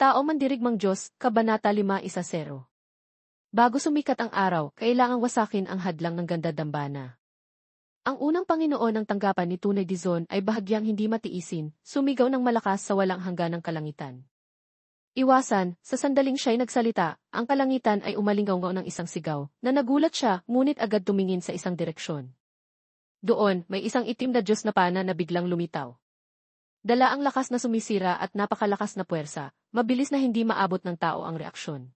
Tao mandirigmang Diyos, Kabanata 5:10. Bago sumikat ang araw, kailangang wasakin ang hadlang ng ganda dambana. Ang unang Panginoon ng tanggapan ni Tunay Dizon ay bahagyang hindi matiisin, sumigaw ng malakas sa walang hangganang kalangitan. Iwasan, sa sandaling siya'y nagsalita, ang kalangitan ay umalingaw ng isang sigaw, na nagulat siya, ngunit agad tumingin sa isang direksyon. Doon, may isang itim na Diyos na pana na biglang lumitaw. Dala ang lakas na sumisira at napakalakas na puwersa, mabilis na hindi maabot ng tao ang reaksyon.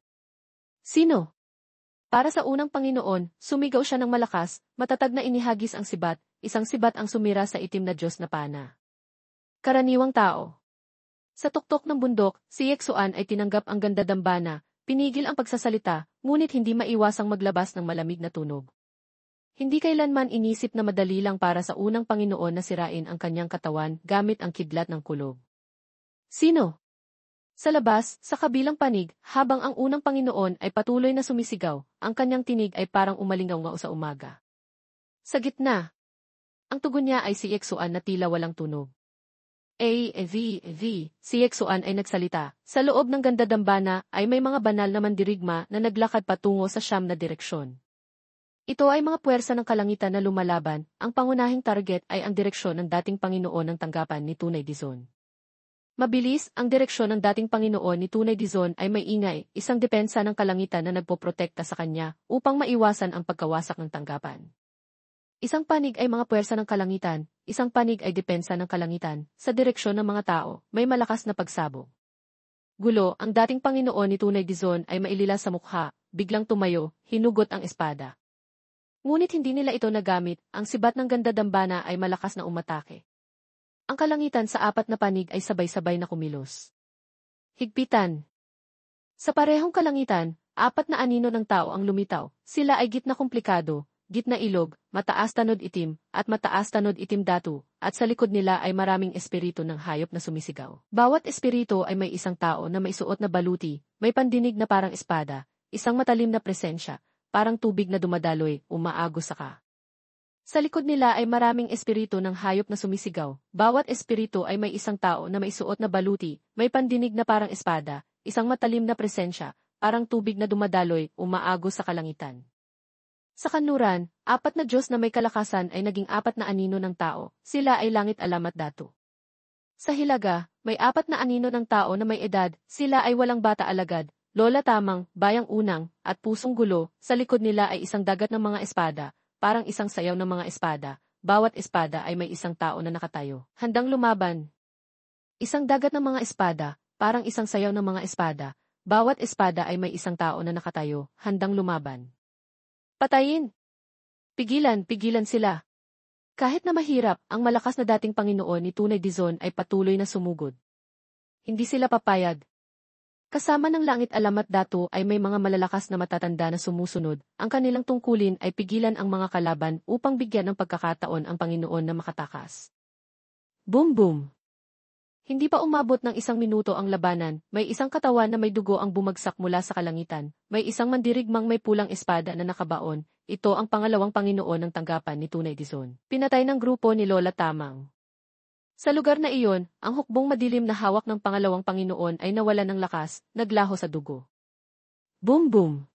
Sino? Para sa unang Panginoon, sumigaw siya ng malakas, matatag na inihagis ang sibat, isang sibat ang sumira sa itim na Diyos na pana. Karaniwang tao. Sa tuktok ng bundok, si Yeksuan ay tinanggap ang ganda dambana, pinigil ang pagsasalita, ngunit hindi maiwasang maglabas ng malamig na tunog. Hindi kailanman inisip na madali lang para sa unang Panginoon na sirain ang kanyang katawan gamit ang kidlat ng kulog. Sino? Sa labas, sa kabilang panig, habang ang unang Panginoon ay patuloy na sumisigaw, ang kanyang tinig ay parang umalingaw sa umaga. Sa gitna, ang tugon niya ay si Yeksuan na tila walang tunog. Si Yeksuan ay nagsalita. Sa loob ng ganda dambana ay may mga banal na mandirigma na naglakad patungo sa siyam na direksyon. Ito ay mga puwersa ng kalangitan na lumalaban, ang pangunahing target ay ang direksyon ng dating Panginoon ng tanggapan ni Tunay Dizon. Mabilis, ang direksyon ng dating Panginoon ni Tunay Dizon ay may ingay, isang depensa ng kalangitan na nagpoprotekta sa kanya upang maiwasan ang pagkawasak ng tanggapan. Isang panig ay mga puwersa ng kalangitan, isang panig ay depensa ng kalangitan, sa direksyon ng mga tao, may malakas na pagsabog. Gulo, ang dating Panginoon ni Tunay Dizon ay mailila sa mukha, biglang tumayo, hinugot ang espada. Ngunit hindi nila ito nagamit, ang sibat ng ganda dambana ay malakas na umatake. Ang kalangitan sa apat na panig ay sabay-sabay na kumilos. Higpitan. Sa parehong kalangitan, apat na anino ng tao ang lumitaw, sila ay gitna komplikado, gitna ilog, mataas tanod itim, at mataas tanod itim datu, at sa likod nila ay maraming espiritu ng hayop na sumisigaw. Bawat espiritu ay may isang tao na may suot na baluti, may pandinig na parang espada, isang matalim na presensya, parang tubig na dumadaloy, umaagos sa ka. Sa likod nila ay maraming espiritu ng hayop na sumisigaw. Bawat espiritu ay may isang tao na may suot na baluti, may pandinig na parang espada, isang matalim na presensya, parang tubig na dumadaloy, umaagos sa kalangitan. Sa kanluran, apat na Diyos na may kalakasan ay naging apat na anino ng tao, sila ay langit alamat datu. Sa hilaga, may apat na anino ng tao na may edad, sila ay walang bata alagad, lola tamang, bayang unang, at pusong gulo, sa likod nila ay isang dagat ng mga espada, parang isang sayaw ng mga espada, bawat espada ay may isang tao na nakatayo, handang lumaban. Isang dagat ng mga espada, parang isang sayaw ng mga espada, bawat espada ay may isang tao na nakatayo, handang lumaban. Patayin! Pigilan sila! Kahit na mahirap, ang malakas na dating Panginoon ni Tunay Dizon ay patuloy na sumugod. Hindi sila papayag. Kasama ng langit alamat datu ay may mga malalakas na matatanda na sumusunod, ang kanilang tungkulin ay pigilan ang mga kalaban upang bigyan ng pagkakataon ang Panginoon na makatakas. Boom boom! Hindi pa umabot ng 1 minuto ang labanan, may isang katawan na may dugo ang bumagsak mula sa kalangitan, may isang mandirigmang may pulang espada na nakabaon, ito ang pangalawang Panginoon ng tanggapan ni Tunay Dizon. Pinatay ng grupo ni Lola Tamang. Sa lugar na iyon, ang hukbong madilim na hawak ng pangalawang Panginoon ay nawalan ng lakas, naglaho sa dugo. Boom boom!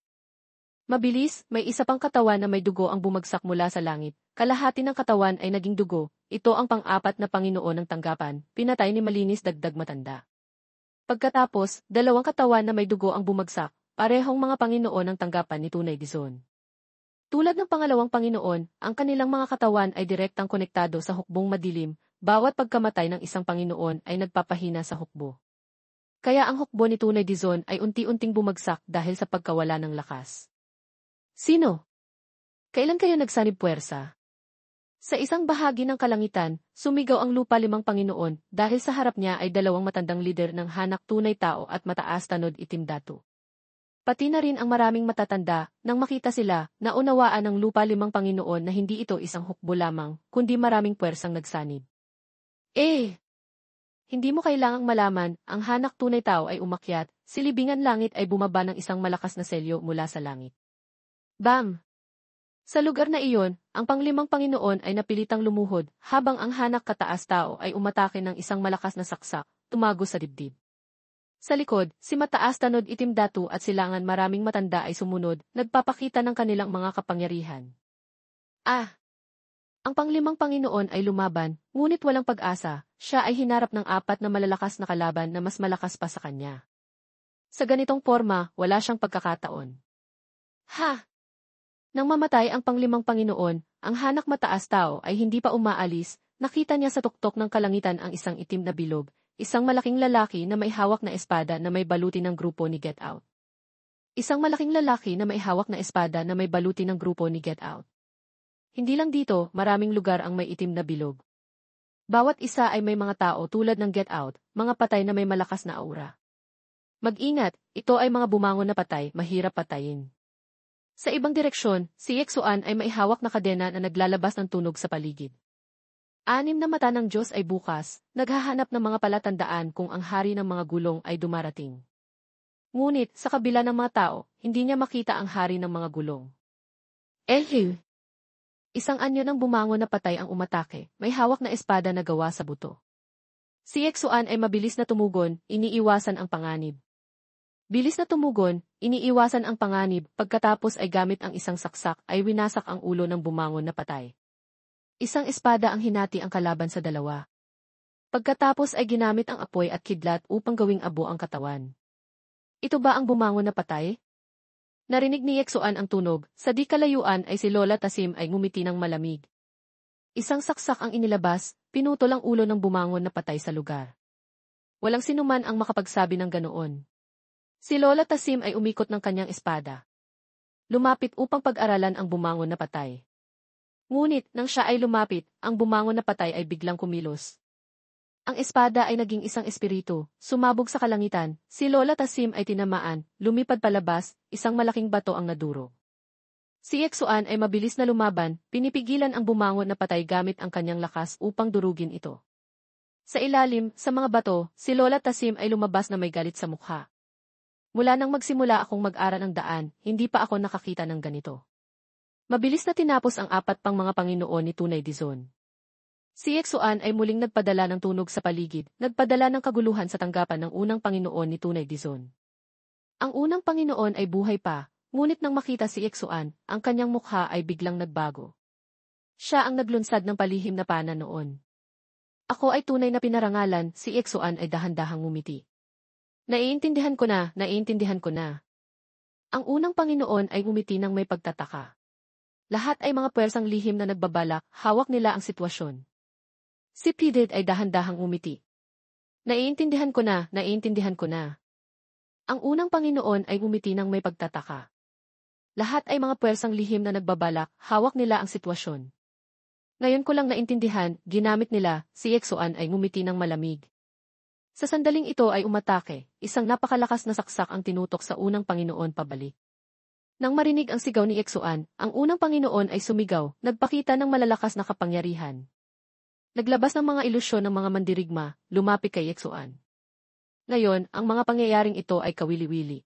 Mabilis, may isa pang katawan na may dugo ang bumagsak mula sa langit, kalahati ng katawan ay naging dugo, ito ang pang-apat na Panginoon ng tanggapan, pinatay ni malinis dagdag matanda. Pagkatapos, 2 katawan na may dugo ang bumagsak, parehong mga Panginoon ng tanggapan ni Tunay Dizon. Tulad ng pangalawang Panginoon, ang kanilang mga katawan ay direktang konektado sa hukbong madilim, bawat pagkamatay ng isang Panginoon ay nagpapahina sa hukbo. Kaya ang hukbo ni Tunay Dizon ay unti-unting bumagsak dahil sa pagkawala ng lakas. Sino? Kailan kayo nagsanib puwersa? Sa isang bahagi ng kalangitan, sumigaw ang lupa 5 Panginoon dahil sa harap niya ay 2 matandang lider ng hanak tunay tao at mataas tanod itim datu. Pati na rin ang maraming matatanda, nang makita sila, naunawaan ng lupa 5 Panginoon na hindi ito isang hukbo lamang, kundi maraming puwersang nagsanib. Hindi mo kailangang malaman, ang hanak tunay tao ay umakyat, silibingan langit ay bumaba ng isang malakas na selyo mula sa langit. Bam! Sa lugar na iyon, ang pang-5 Panginoon ay napilitang lumuhod, habang ang hanak kataas tao ay umatake ng isang malakas na saksak, tumago sa dibdib. Sa likod, si Mataas Tanod Itim Datu at Silangan Maraming Matanda ay sumunod, nagpapakita ng kanilang mga kapangyarihan. Ang panglimang Panginoon ay lumaban, ngunit walang pag-asa, siya ay hinarap ng apat na malalakas na kalaban na mas malakas pa sa kanya. Sa ganitong forma, wala siyang pagkakataon. Nang mamatay ang panglimang Panginoon, ang hanak mataas tao ay hindi pa umaalis, nakita niya sa tuktok ng kalangitan ang isang itim na bilog, isang malaking lalaki na may hawak na espada na may baluti ng grupo ni Get Out. Isang malaking lalaki na may hawak na espada na may baluti ng grupo ni Get Out. Hindi lang dito, maraming lugar ang may itim na bilog. Bawat isa ay may mga tao tulad ng Get Out, mga patay na may malakas na aura. Mag-ingat, ito ay mga bumangon na patay, mahirap patayin. Sa ibang direksyon, si Yexuan ay may hawak na kadena na naglalabas ng tunog sa paligid. 6 na mata ng Diyos ay bukas, naghahanap ng mga palatandaan kung ang hari ng mga gulong ay dumarating. Ngunit, sa kabila ng mga tao, hindi niya makita ang hari ng mga gulong. Isang anyo ng bumangon na patay ang umatake, may hawak na espada na gawa sa buto. Si Yexuan ay mabilis na tumugon, iniiwasan ang panganib. Bilis na tumugon, iniiwasan ang panganib, pagkatapos ay gamit ang isang saksak ay winasak ang ulo ng bumangon na patay. Isang espada ang hinati ang kalaban sa dalawa. Pagkatapos ay ginamit ang apoy at kidlat upang gawing abo ang katawan. Ito ba ang bumangon na patay? Narinig ni Yexuan ang tunog, sa di kalayuan ay si Lola Tasim ay ngumiti ng malamig. Isang saksak ang inilabas, pinutol ang ulo ng bumangon na patay sa lugar. Walang sinuman ang makapagsabi ng ganoon. Si Lola Tasim ay umikot ng kanyang espada. Lumapit upang pag-aralan ang bumangon na patay. Ngunit, nang siya ay lumapit, ang bumangon na patay ay biglang kumilos. Ang espada ay naging isang espiritu, sumabog sa kalangitan, si Lola Tasim ay tinamaan, lumipad palabas, isang malaking bato ang naduro. Si Yexuan ay mabilis na lumaban, pinipigilan ang bumangon na patay gamit ang kanyang lakas upang durugin ito. Sa ilalim, sa mga bato, si Lola Tasim ay lumabas na may galit sa mukha. Mula nang magsimula akong mag-aral ng daan, hindi pa ako nakakita ng ganito. Mabilis na tinapos ang 4 pang mga Panginoon ni Tunay Dizon. Si Yexuan ay muling nagpadala ng tunog sa paligid, nagpadala ng kaguluhan sa tanggapan ng unang Panginoon ni Tunay Dizon. Ang unang Panginoon ay buhay pa, ngunit nang makita si Yexuan, ang kanyang mukha ay biglang nagbago. Siya ang naglunsad ng palihim na pana noon. Ako ay tunay na pinarangalan, si Yexuan ay dahan-dahang ngumiti. Naiintindihan ko na, naiintindihan ko na. Ang unang Panginoon ay ngumiti ng may pagtataka. Lahat ay mga puwersang lihim na nagbabalak, hawak nila ang sitwasyon. Si Pidid ay dahan-dahang umiti. Naiintindihan ko na, naiintindihan ko na. Ang unang Panginoon ay umiti ng may pagtataka. Lahat ay mga puwersang lihim na nagbabalak, hawak nila ang sitwasyon. Ngayon ko lang naintindihan, ginamit nila, si Yexuan ay ngumiti ng malamig. Sa sandaling ito ay umatake, isang napakalakas na saksak ang tinutok sa unang Panginoon pabalik. Nang marinig ang sigaw ni Yexuan, ang unang Panginoon ay sumigaw, nagpakita ng malalakas na kapangyarihan. Naglabas ng mga ilusyon ng mga mandirigma, lumapit kay Yexuan. Ngayon, ang mga pangyayaring ito ay kawili-wili.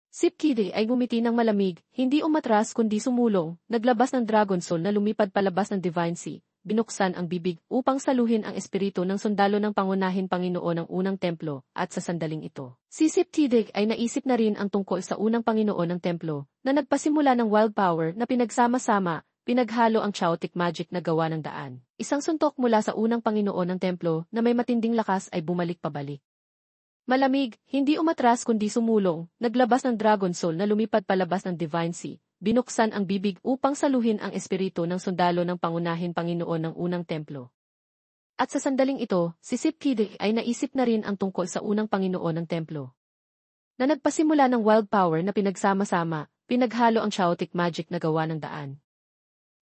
Si Pkide ay ngumiti ng malamig, hindi umatras kundi sumulong, naglabas ng Dragon Soul na lumipad palabas ng Divine Sea, binuksan ang bibig upang saluhin ang espiritu ng sundalo ng pangunahin Panginoon ng unang templo, at sa sandaling ito, si Pkide ay naisip na rin ang tungkol sa unang Panginoon ng templo, na nagpasimula ng wild power na pinagsama-sama, pinaghalo ang chaotic magic na gawa ng daan. Isang suntok mula sa unang Panginoon ng templo na may matinding lakas ay bumalik pabalik. Malamig, hindi umatras kundi sumulong, naglabas ng Dragon Soul na lumipad palabas ng Divine Sea, binuksan ang bibig upang saluhin ang espiritu ng sundalo ng pangunahin Panginoon ng unang templo. At sa sandaling ito, si Pkide ay naisip na rin ang tungkol sa unang Panginoon ng templo, na nagpasimula ng wild power na pinagsama-sama, pinaghalo ang chaotic magic na gawa ng daan.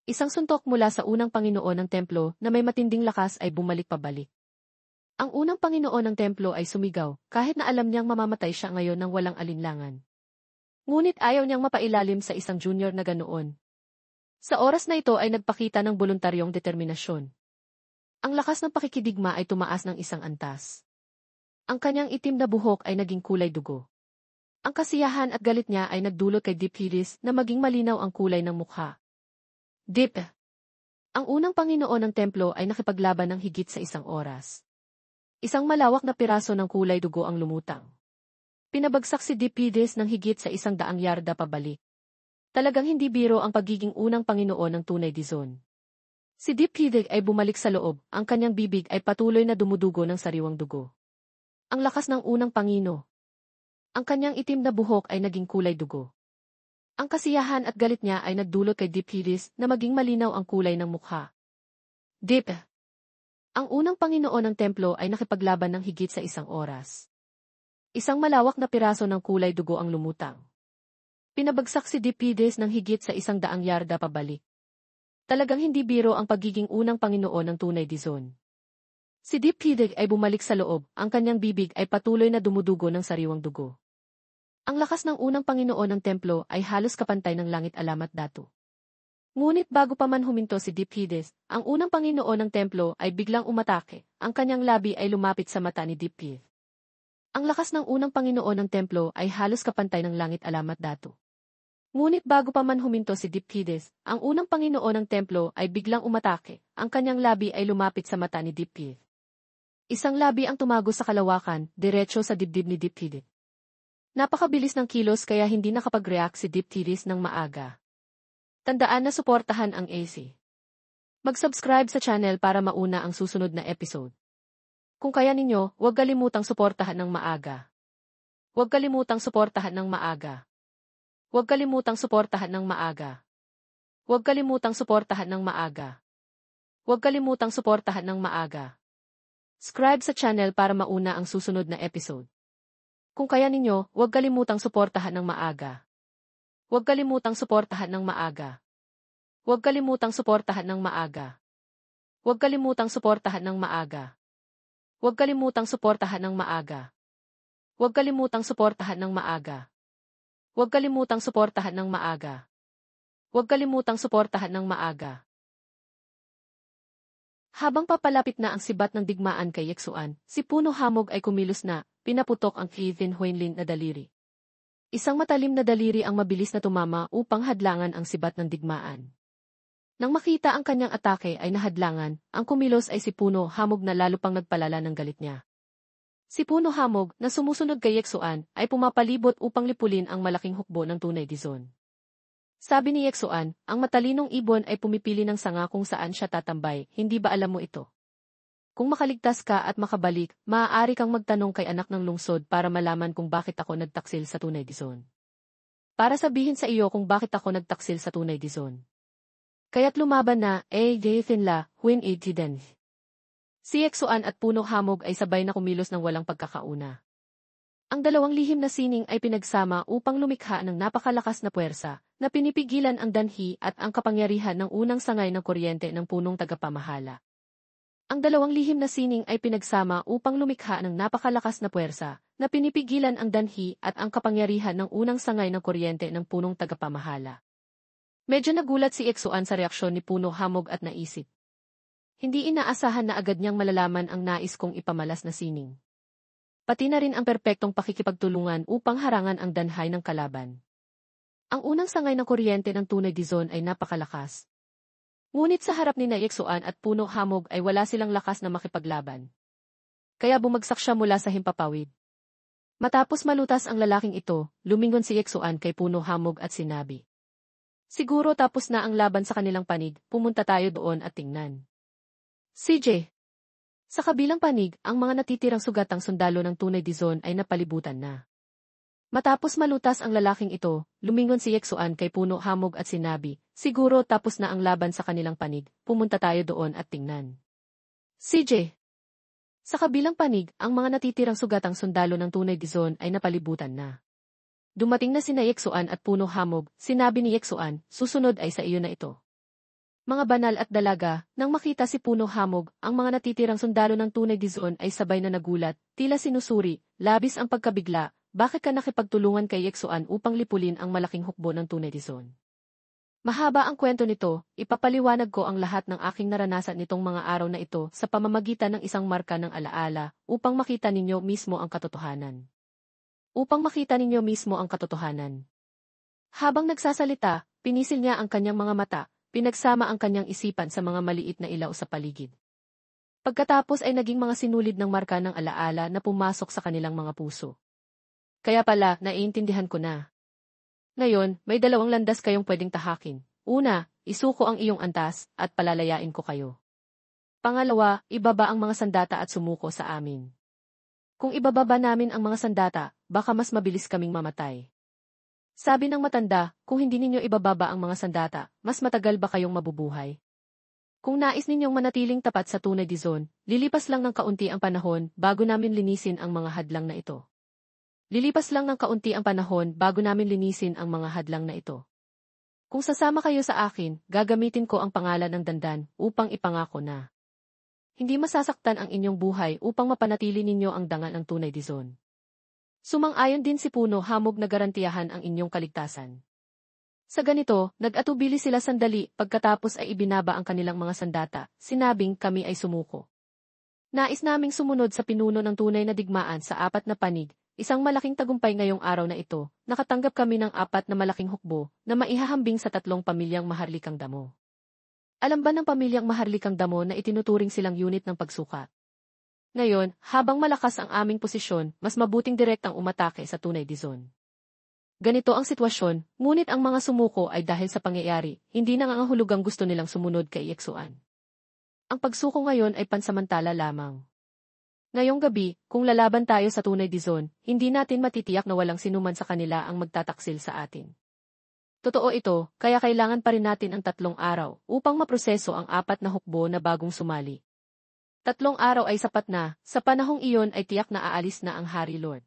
Isang suntok mula sa unang Panginoon ng templo na may matinding lakas ay bumalik pabalik. Ang unang Panginoon ng templo ay sumigaw, kahit na alam niyang mamamatay siya ngayon ng walang alinlangan. Ngunit ayaw niyang mapailalim sa isang junior na ganoon. Sa oras na ito ay nagpakita ng voluntaryong determinasyon. Ang lakas ng pakikidigma ay tumaas ng isang antas. Ang kanyang itim na buhok ay naging kulay dugo. Ang kasiyahan at galit niya ay nagdulot kay Diphilis na maging malinaw ang kulay ng mukha. Dip. Ang unang Panginoon ng templo ay nakipaglaban ng higit sa 1 oras. Isang malawak na piraso ng kulay dugo ang lumutang. Pinabagsak si Dipides ng higit sa 100 yarda pabalik. Talagang hindi biro ang pagiging unang Panginoon ng tunay Dizon. Si Dipides ay bumalik sa loob, ang kanyang bibig ay patuloy na dumudugo ng sariwang dugo. Ang lakas ng unang Pangino. Ang kanyang itim na buhok ay naging kulay dugo. Ang kasiyahan at galit niya ay nagdulot kay Dipides na maging malinaw ang kulay ng mukha. Dip. Ang unang Panginoon ng templo ay nakipaglaban ng higit sa 1 oras. Isang malawak na piraso ng kulay dugo ang lumutang. Pinabagsak si Dipides ng higit sa 100 yarda pabalik. Talagang hindi biro ang pagiging unang Panginoon ng tunay Dizon. Si Dipides ay bumalik sa loob, ang kanyang bibig ay patuloy na dumudugo ng sariwang dugo. Ang lakas ng unang Panginoon ng templo ay halos kapantay ng langit alamat dato. Ngunit bago pa man huminto si Dipides, ang unang Panginoon ng templo ay biglang umatake, ang kanyang labi ay lumapit sa mata ni Dipides. Ang lakas ng unang Panginoon ng templo ay halos kapantay ng langit alamat dato. Ngunit bago pa man huminto si Dipides, ang unang Panginoon ng templo ay biglang umatake, ang kanyang labi ay lumapit sa mata ni Dipides. Isang labi ang tumago sa kalawakan, diretso sa dibdib ni Dipides. Napakabilis ng kilos kaya hindi nakapag-react si Dipides ng maaga. Tandaan na suportahan ang AC. Mag-subscribe sa channel para mauna ang susunod na episode. Kung kaya ninyo, huwag kalimutang suportahan ng maaga. Huwag kalimutang suportahan ng maaga. Huwag kalimutang suportahan ng maaga. Huwag kalimutang suportahan ng maaga. Huwag kalimutang suportahan ng maaga. Subscribe sa channel para mauna ang susunod na episode. Kung kaya ninyo, huwag kalimutang suportahan ng maaga. Huwag kalimutang suportahan ng maaga. Huwag kalimutang suportahan ng maaga. Huwag kalimutang suportahan ng maaga. Huwag kalimutang suportahan ng maaga. Huwag kalimutang suportahan ng maaga. Huwag kalimutang suportahan ng maaga. Huwag kalimutang suportahan ng maaga. Habang papalapit na ang sibat ng digmaan kay Yeksuan, si Puno Hamog ay kumilos na, pinaputok ang Kevin Huinlin na daliri. Isang matalim na daliri ang mabilis na tumama upang hadlangan ang sibat ng digmaan. Nang makita ang kanyang atake ay nahadlangan, ang kumilos ay si Puno Hamog na lalo pang nagpalala ng galit niya. Si Puno Hamog, na sumusunod kay Yeksuan, ay pumapalibot upang lipulin ang malaking hukbo ng tunay Dizon. Sabi ni Yeksuan, ang matalinong ibon ay pumipili ng sanga kung saan siya tatambay, hindi ba alam mo ito? Kung makaligtas ka at makabalik, maaari kang magtanong kay anak ng lungsod para malaman kung bakit ako nagtaksil sa tunay Dizon. Para sabihin sa iyo kung bakit ako nagtaksil sa tunay Dizon. Kaya't lumaban na, Finla, Huin Tiden. Si Yeksuan at Puno Hamog ay sabay na kumilos ng walang pagkakauna. Ang dalawang lihim na sining ay pinagsama upang lumikha ng napakalakas na puwersa, na pinipigilan ang danhi at ang kapangyarihan ng unang sangay ng kuryente ng punong tagapamahala. Ang dalawang lihim na sining ay pinagsama upang lumikha ng napakalakas na puwersa, na pinipigilan ang danhi at ang kapangyarihan ng unang sangay ng kuryente ng punong tagapamahala. Medyo nagulat si Yeksuan sa reaksyon ni Puno Hamog at naisip. Hindi inaasahan na agad niyang malalaman ang nais kong ipamalas na sining. Pati na rin ang perpektong pakikipagtulungan upang harangan ang danhay ng kalaban. Ang unang sangay ng kuryente ng tunay Dizon ay napakalakas. Ngunit sa harap ni Yeksuan at Puno Hamog ay wala silang lakas na makipaglaban. Kaya bumagsak siya mula sa himpapawid. Matapos malutas ang lalaking ito, lumingon si Yeksuan kay Puno Hamog at sinabi. Siguro tapos na ang laban sa kanilang panig, pumunta tayo doon at tingnan. CJ. Sa kabilang panig, ang mga natitirang sugatang sundalo ng tunay Dizon ay napalibutan na. Matapos malutas ang lalaking ito, lumingon si Yeksuan kay Puno Hamog at sinabi, siguro tapos na ang laban sa kanilang panig, pumunta tayo doon at tingnan. CJ. Sa kabilang panig, ang mga natitirang sugatang sundalo ng tunay Dizon ay napalibutan na. Dumating na sina Yeksuan at Puno Hamog, sinabi ni Yeksuan, susunod ay sa iyo na ito. Mga banal at dalaga, nang makita si Puno Hamog, ang mga natitirang sundalo ng tunay Dizon ay sabay na nagulat, tila sinusuri, labis ang pagkabigla, bakit ka nakipagtulungan kay Yeksuan upang lipulin ang malaking hukbo ng tunay Dizon? Mahaba ang kwento nito, ipapaliwanag ko ang lahat ng aking naranasan nitong mga araw na ito sa pamamagitan ng isang marka ng alaala, upang makita ninyo mismo ang katotohanan. Upang makita ninyo mismo ang katotohanan. Habang nagsasalita, pinisil niya ang kanyang mga mata, pinagsama ang kanyang isipan sa mga maliit na ilaw sa paligid. Pagkatapos ay naging mga sinulid ng marka ng alaala na pumasok sa kanilang mga puso. Kaya pala, naiintindihan ko na. Ngayon, may dalawang landas kayong pwedeng tahakin. Una, isuko ang iyong antas, at palalayain ko kayo. Pangalawa, ibaba ang mga sandata at sumuko sa amin. Kung ibababa namin ang mga sandata, baka mas mabilis kaming mamatay. Sabi ng matanda, kung hindi ninyo ibababa ang mga sandata, mas matagal ba kayong mabubuhay? Kung nais ninyong manatiling tapat sa tunay Dizon, lilipas lang ng kaunti ang panahon bago namin linisin ang mga hadlang na ito. Lilipas lang ng kaunti ang panahon bago namin linisin ang mga hadlang na ito. Kung sasama kayo sa akin, gagamitin ko ang pangalan ng Dandan upang ipangako na hindi masasaktan ang inyong buhay upang mapanatili ninyo ang dangal ng tunay Dizon. Sumang-ayon din si Puno Hamog na garantiyahan ang inyong kaligtasan. Sa ganito, nag-atubili sila sandali pagkatapos ay ibinaba ang kanilang mga sandata, sinabing kami ay sumuko. Nais naming sumunod sa pinuno ng tunay na digmaan sa apat na panig. Isang malaking tagumpay ngayong araw na ito, nakatanggap kami ng apat na malaking hukbo na maihahambing sa 3 pamilyang maharlikang damo. Alam ba ng pamilyang maharlikang damo na itinuturing silang unit ng pagsukat? Ngayon, habang malakas ang aming posisyon, mas mabuting direktang umatake sa tunay Dizon. Ganito ang sitwasyon, ngunit ang mga sumuko ay dahil sa pangyayari, hindi nangangahulugang gusto nilang sumunod kay Yeksuan. Ang pagsuko ngayon ay pansamantala lamang. Ngayong gabi, kung lalaban tayo sa tunay Dizon, hindi natin matitiyak na walang sinuman sa kanila ang magtataksil sa atin. Totoo ito, kaya kailangan pa rin natin ang 3 araw upang maproseso ang 4 na hukbo na bagong sumali. 3 araw ay sapat na, sa panahong iyon ay tiyak na aalis na ang Hari Lord.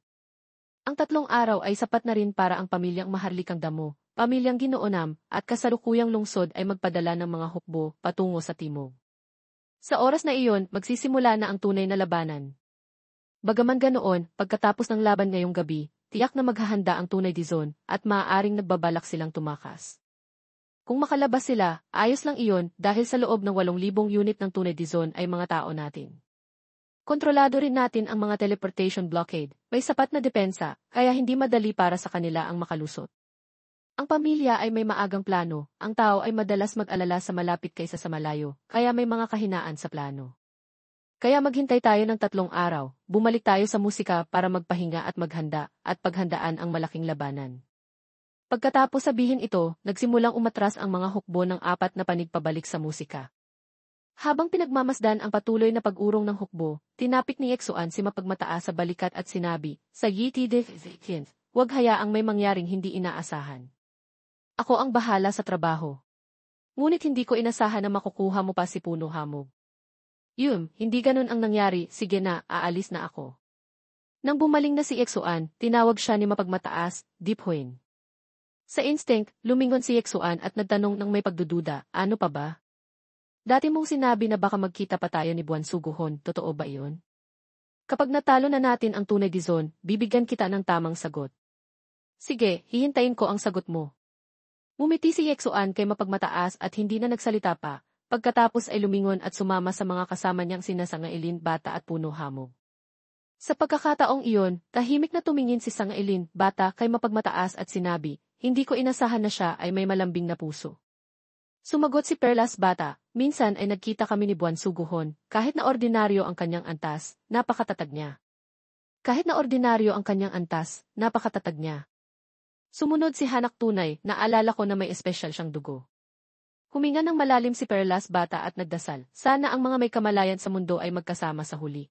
Ang 3 araw ay sapat na rin para ang pamilyang maharlikang damo, pamilyang Ginoonam, at kasalukuyang lungsod ay magpadala ng mga hukbo patungo sa timog. Sa oras na iyon, magsisimula na ang tunay na labanan. Bagaman ganoon, pagkatapos ng laban ngayong gabi, tiyak na maghahanda ang tunay Dizon, at maaaring nagbabalak silang tumakas. Kung makalabas sila, ayos lang iyon dahil sa loob ng 8,000 unit ng tunay Dizon ay mga tao natin. Kontrolado rin natin ang mga teleportation blockade, may sapat na depensa, kaya hindi madali para sa kanila ang makalusot. Ang pamilya ay may maagang plano, ang tao ay madalas mag-alala sa malapit kaysa sa malayo, kaya may mga kahinaan sa plano. Kaya maghintay tayo ng 3 araw, bumalik tayo sa musika para magpahinga at maghanda, at paghandaan ang malaking labanan. Pagkatapos sabihin ito, nagsimulang umatras ang mga hukbo ng 4 na panig pabalik sa musika. Habang pinagmamasdan ang patuloy na pag-urong ng hukbo, tinapik ni Yeksuan si mapagmataas sa balikat at sinabi, sa Yiti de Zikins, huwag hayaang may mangyaring hindi inaasahan. Ako ang bahala sa trabaho. Ngunit hindi ko inasahan na makukuha mo pa si Puno Hamog. Hindi ganun ang nangyari, sige na, aalis na ako. Nang bumaling na si Yeksuan, tinawag siya ni mapagmataas, Diphuin. Sa instinct, lumingon si Yeksuan at nagtanong ng may pagdududa, ano pa ba? Dati mong sinabi na baka magkita pa tayo ni Buwan Suguhon, totoo ba iyon? Kapag natalo na natin ang tunay Dizon, bibigyan kita ng tamang sagot. Sige, hihintayin ko ang sagot mo. Ngumiti si Yeksuan kay mapagmataas at hindi na nagsalita pa, pagkatapos ay lumingon at sumama sa mga kasama niyang sina Sangailin, Bata at Puno Hamog. Sa pagkakataong iyon, tahimik na tumingin si Sangailin, Bata kay mapagmataas at sinabi, hindi ko inasahan na siya ay may malambing na puso. Sumagot si Perlas, Bata, minsan ay nagkita kami ni Buwan Suguhon, kahit na ordinaryo ang kanyang antas, napakatatag niya. Kahit na ordinaryo ang kanyang antas, napakatatag niya. Sumunod si Hanak Tunay, naalala ko na may espesyal siyang dugo. Huminga ng malalim si Perlas, Bata at nagdasal, sana ang mga may kamalayan sa mundo ay magkasama sa huli.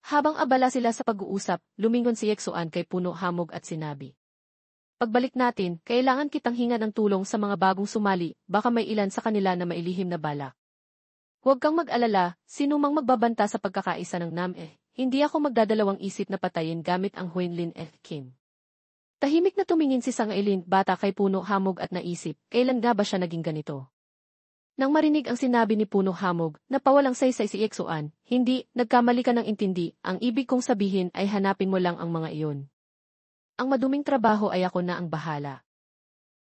Habang abala sila sa pag-uusap, lumingon si Yeksuan kay Puno Hamog at sinabi, pagbalik natin, kailangan kitang hinga ng tulong sa mga bagong sumali, baka may ilan sa kanila na mailihim na balak. Huwag kang mag-alala, sinumang magbabanta sa pagkakaisa ng hindi ako magdadalawang isip na patayin gamit ang Huinlin Kim. Tahimik na tumingin si Sangailin, Bata kay Puno Hamog at naisip, kailan nga ba siya naging ganito? Nang marinig ang sinabi ni Puno Hamog, napawalang saysay si Yeksuan, hindi, nagkamali ka ng intindi, ang ibig kong sabihin ay hanapin mo lang ang mga iyon. Ang maduming trabaho ay ako na ang bahala.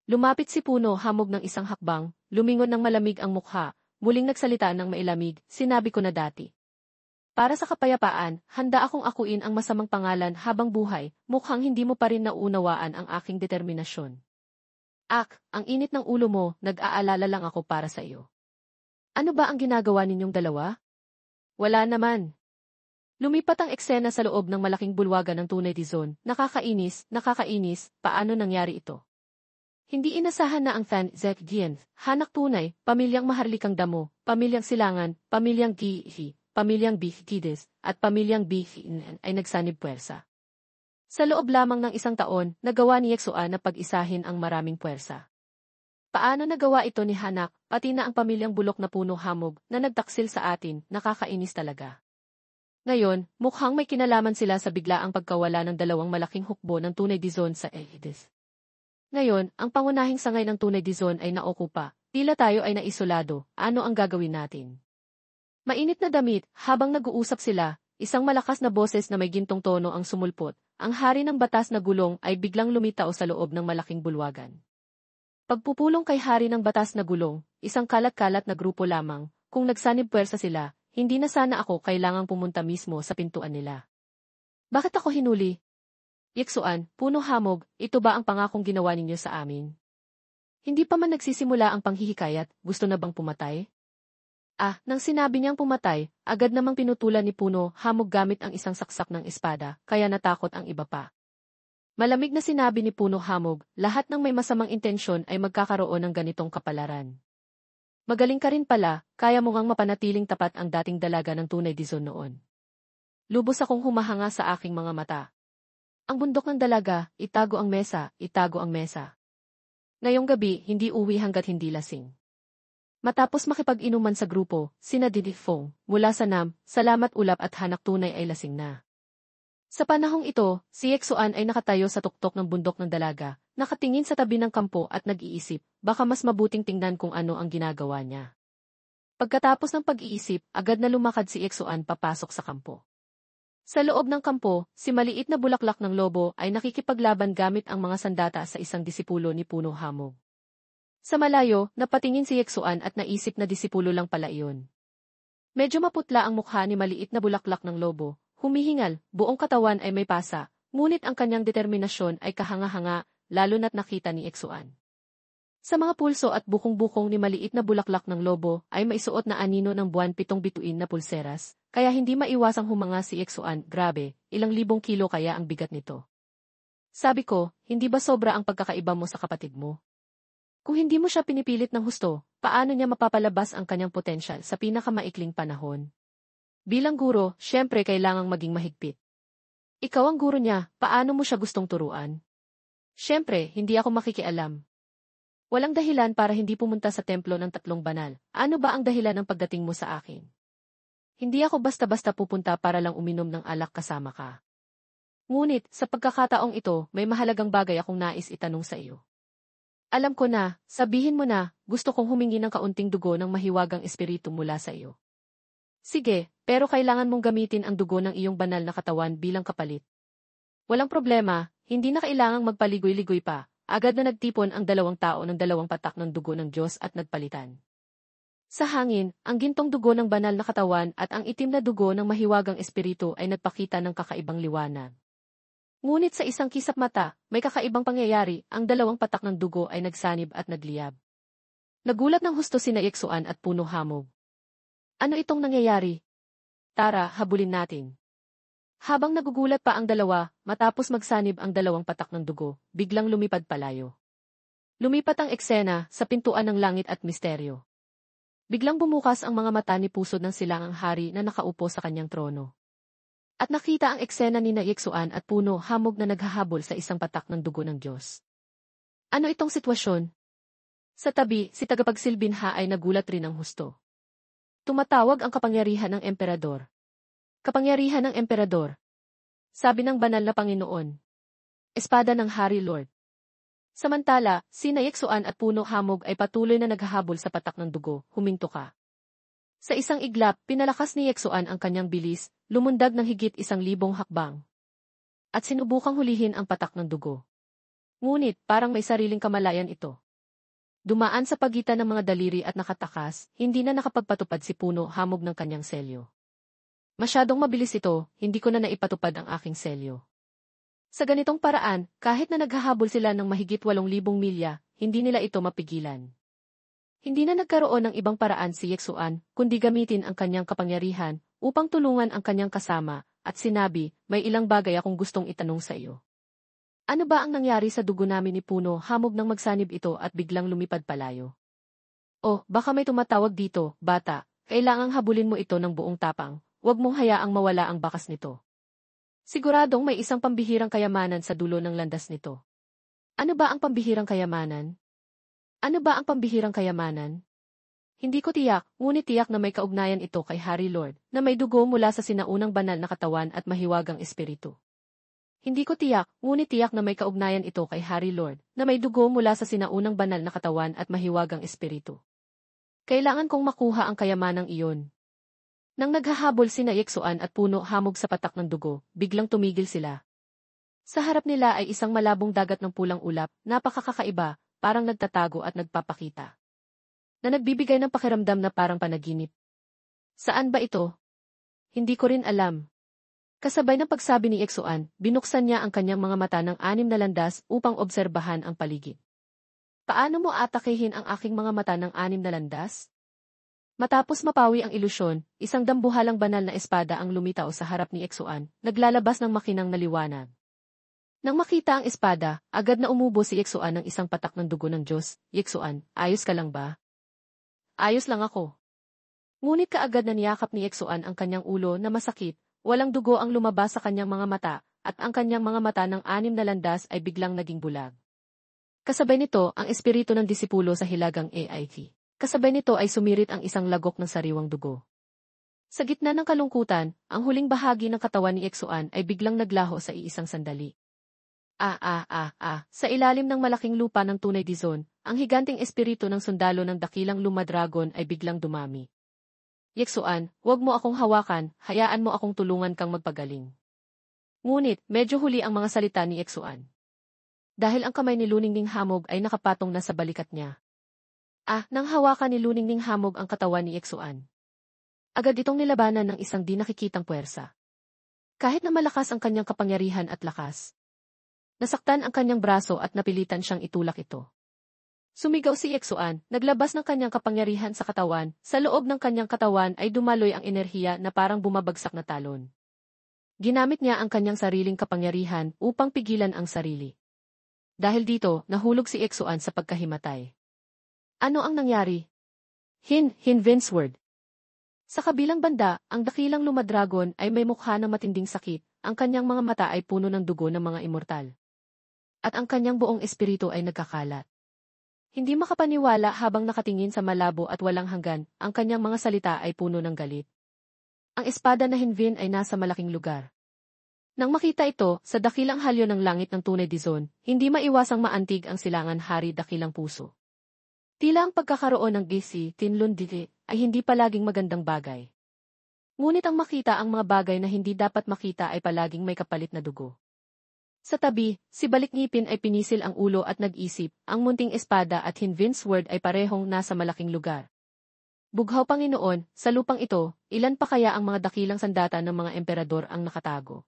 Lumapit si Puno Hamog ng isang hakbang, lumingon ng malamig ang mukha, muling nagsalita ng mailamig, sinabi ko na dati. Para sa kapayapaan, handa akong akuin ang masamang pangalan habang buhay, mukhang hindi mo pa rin nauunawaan ang aking determinasyon. Ang init ng ulo mo, nag-aalala lang ako para sa iyo. Ano ba ang ginagawa ninyong dalawa? Wala naman. Lumipat ang eksena sa loob ng malaking bulwagan ng tunay Dizon. Nakakainis, paano nangyari ito? Hindi inasahan na ang Fan Zekdian, hanak tunay, pamilyang maharlikang damo, pamilyang silangan, pamilyang Gihi, pamilyang Bihkides, at pamilyang Bihin ay nagsanib puwersa. Sa loob lamang ng isang taon, nagawa ni Yexuan na pag-isahin ang maraming puwersa. Paano nagawa ito ni Hanak, pati na ang pamilyang bulok na puno hamog na nagtaksil sa atin, nakakainis talaga. Ngayon, mukhang may kinalaman sila sa biglaang pagkawala ng dalawang malaking hukbo ng tunay Dizon sa Ehides. Ngayon, ang pangunahing sangay ng tunay Dizon ay naokupa, tila tayo ay naisolado, ano ang gagawin natin? Mainit na damit, habang nag-uusap sila, isang malakas na boses na may gintong tono ang sumulpot, ang hari ng batas na gulong ay biglang lumitaw sa loob ng malaking bulwagan. Pagpupulong kay hari ng batas na gulong, isang kalat-kalat na grupo lamang, kung nagsanib puwersa sila, hindi na sana ako kailangang pumunta mismo sa pintuan nila. Bakit ako hinuli? Yexuan, puno hamog, ito ba ang pangakong ginawa ninyo sa amin? Hindi pa man nagsisimula ang panghihikayat, gusto na bang pumatay? Nang sinabi niyang pumatay, agad namang pinutulan ni Puno hamog gamit ang isang saksak ng espada, kaya natakot ang iba pa. Malamig na sinabi ni Puno hamog, lahat ng may masamang intensyon ay magkakaroon ng ganitong kapalaran. Magaling ka rin pala, kaya mo ngang mapanatiling tapat ang dating dalaga ng tunay Dizon noon. Lubos akong humahanga sa aking mga mata. Ang bundok ng dalaga, itago ang mesa, itago ang mesa. Ngayong gabi, hindi uwi hanggat hindi lasing. Matapos makipag-inuman sa grupo, sina Didifong, mula sa Nam, Salamat Ulap at Hanak tunay ay lasing na. Sa panahong ito, si Yexuan ay nakatayo sa tuktok ng bundok ng dalaga, nakatingin sa tabi ng kampo at nag-iisip, baka mas mabuting tingnan kung ano ang ginagawa niya. Pagkatapos ng pag-iisip, agad na lumakad si Yexuan papasok sa kampo. Sa loob ng kampo, si maliit na bulaklak ng lobo ay nakikipaglaban gamit ang mga sandata sa isang disipulo ni Puno Hamog. Sa malayo, napatingin si Yexuan at naisip na disipulo lang pala iyon. Medyo maputla ang mukha ni maliit na bulaklak ng lobo, humihingal, buong katawan ay may pasa, ngunit ang kanyang determinasyon ay kahanga-hanga, lalo na't nakita ni Yexuan. Sa mga pulso at bukong-bukong ni maliit na bulaklak ng lobo ay maisuot na anino ng buwan 7 bituin na pulseras, kaya hindi maiwasang humanga si Yexuan, grabe, ilang libong kilo kaya ang bigat nito. Sabi ko, hindi ba sobra ang pagkakaiba mo sa kapatid mo? Kung hindi mo siya pinipilit ng husto, paano niya mapapalabas ang kanyang potensyal sa pinakamaikling panahon? Bilang guro, syempre kailangang maging mahigpit. Ikaw ang guro niya, paano mo siya gustong turuan? Syempre, hindi ako makikialam. Walang dahilan para hindi pumunta sa templo ng 3 banal. Ano ba ang dahilan ng pagdating mo sa akin? Hindi ako basta-basta pupunta para lang uminom ng alak kasama ka. Ngunit, sa pagkakataong ito, may mahalagang bagay akong nais itanong sa iyo. Alam ko na, sabihin mo na, gusto kong humingi ng kaunting dugo ng mahiwagang espiritu mula sa iyo. Sige, pero kailangan mong gamitin ang dugo ng iyong banal na katawan bilang kapalit. Walang problema, hindi na kailangang magpaligoy-ligoy pa, agad na nagtipon ang 2 tao ng 2 patak ng dugo ng Diyos at nagpalitan. Sa hangin, ang gintong dugo ng banal na katawan at ang itim na dugo ng mahiwagang espiritu ay nagpakita ng kakaibang liwanag. Ngunit sa isang kisap mata, may kakaibang pangyayari, ang 2 patak ng dugo ay nagsanib at nagliyab. Nagulat ng husto sina Yexuan at Puno Hamog. Ano itong nangyayari? Tara, habulin natin. Habang nagugulat pa ang dalawa, matapos magsanib ang 2 patak ng dugo, biglang lumipad palayo. Lumipat ang eksena sa pintuan ng langit at misteryo. Biglang bumukas ang mga mata ni Pusod ng Silangang Hari na nakaupo sa kanyang trono. At nakita ang eksena ni Yexuan at Puno Hamog na naghahabol sa isang patak ng dugo ng Diyos. Ano itong sitwasyon? Sa tabi, si tagapagsilbinha ay nagulat rin ng husto. Tumatawag ang kapangyarihan ng emperador. Kapangyarihan ng emperador. Sabi ng banal na Panginoon. Espada ng Hari Lord. Samantala, sina Yexuan at Puno Hamog ay patuloy na naghahabol sa patak ng dugo, huminto ka. Sa isang iglap, pinalakas ni Yexuan ang kanyang bilis, lumundag ng higit 1,000 hakbang. At sinubukang hulihin ang patak ng dugo. Ngunit, parang may sariling kamalayan ito. Dumaan sa pagitan ng mga daliri at nakatakas, hindi na nakapagpatupad si Puno Hamog ng kanyang selyo. Masyadong mabilis ito, hindi ko na naipatupad ang aking selyo. Sa ganitong paraan, kahit na naghahabol sila ng mahigit 8,000 milya, hindi nila ito mapigilan. Hindi na nagkaroon ng ibang paraan si Yexuan, kundi gamitin ang kanyang kapangyarihan, upang tulungan ang kanyang kasama, at sinabi, may ilang bagay akong gustong itanong sa iyo. Ano ba ang nangyari sa dugo namin ni Puno hamog nang magsanib ito at biglang lumipad palayo? Oh, baka may tumatawag dito, bata, kailangang habulin mo ito ng buong tapang, huwag mong hayaang mawala ang bakas nito. Siguradong may isang pambihirang kayamanan sa dulo ng landas nito. Ano ba ang pambihirang kayamanan? Ano ba ang pambihirang kayamanan? Hindi ko tiyak, ngunit tiyak na may kaugnayan ito kay Harry Lord, na may dugo mula sa sinaunang banal na katawan at mahiwagang espiritu. Hindi ko tiyak, ngunit tiyak na may kaugnayan ito kay Harry Lord, na may dugo mula sa sinaunang banal na katawan at mahiwagang espiritu. Kailangan kong makuha ang kayamanang iyon. Nang naghahabol sina Yeksuan at Puno hamog sa patak ng dugo, biglang tumigil sila. Sa harap nila ay isang malabong dagat ng pulang ulap, napakakaiba, parang nagtatago at nagpapakita. Na nagbibigay ng pakiramdam na parang panaginip. Saan ba ito? Hindi ko rin alam. Kasabay ng pagsabi ni Yeksuan, binuksan niya ang kanyang mga mata ng 6 na landas upang obserbahan ang paligid. Paano mo atakihin ang aking mga mata ng 6 na landas? Matapos mapawi ang ilusyon, isang dambuhalang banal na espada ang lumitaw sa harap ni Yeksuan, naglalabas ng makinang na liwanag. Nang makita ang espada, agad na umubo si Yeksuan ng isang patak ng dugo ng Diyos. Yeksuan, ayos ka lang ba? Ayos lang ako. Ngunit kaagad na niyakap ni Yeksuan ang kanyang ulo na masakit, walang dugo ang lumabas sa kanyang mga mata, at ang kanyang mga mata ng 6 na landas ay biglang naging bulag. Kasabay nito ang espiritu ng disipulo sa hilagang AIT. Kasabay nito ay sumirit ang isang lagok ng sariwang dugo. Sa gitna ng kalungkutan, ang huling bahagi ng katawan ni Yeksuan ay biglang naglaho sa iisang sandali. Sa ilalim ng malaking lupa ng Tunay Dizon, ang higanting espiritu ng sundalo ng dakilang Lumadragon ay biglang dumami. Yeksuan, huwag mo akong hawakan, hayaan mo akong tulungan kang magpagaling. Ngunit, medyo huli ang mga salita ni Yeksuan. Dahil ang kamay ni Luningning Hamog ay nakapatong na sa balikat niya. Nang hawakan ni Luningning Hamog ang katawan ni Yeksuan. Agad itong nilabanan ng isang di nakikitang puwersa. Kahit na malakas ang kanyang kapangyarihan at lakas. Nasaktan ang kanyang braso at napilitan siyang itulak ito. Sumigaw si Yeksuan, naglabas ng kanyang kapangyarihan sa katawan, sa loob ng kanyang katawan ay dumaloy ang enerhiya na parang bumabagsak na talon. Ginamit niya ang kanyang sariling kapangyarihan upang pigilan ang sarili. Dahil dito, nahulog si Yeksuan sa pagkahimatay. Ano ang nangyari? Vinceward. Sa kabilang banda, ang dakilang Lumadragon ay may mukha ng matinding sakit, ang kanyang mga mata ay puno ng dugo ng mga immortal. At ang kanyang buong espiritu ay nagkakalat. Hindi makapaniwala habang nakatingin sa malabo at walang hanggan, ang kanyang mga salita ay puno ng galit. Ang espada na Hinvin ay nasa malaking lugar. Nang makita ito, sa dakilang halyo ng langit ng Tunay Dizon, hindi maiwasang maantig ang silangan Hari Dakilang Puso. Tila ang pagkakaroon ng Gisi, Tinlunditi, ay hindi palaging magandang bagay. Ngunit ang makita ang mga bagay na hindi dapat makita ay palaging may kapalit na dugo. Sa tabi, si Balikngipin ay pinisil ang ulo at nag-isip, ang munting espada at Vinceward ay parehong nasa malaking lugar. Bughaw Panginoon, sa lupang ito, ilan pa kaya ang mga dakilang sandata ng mga emperador ang nakatago?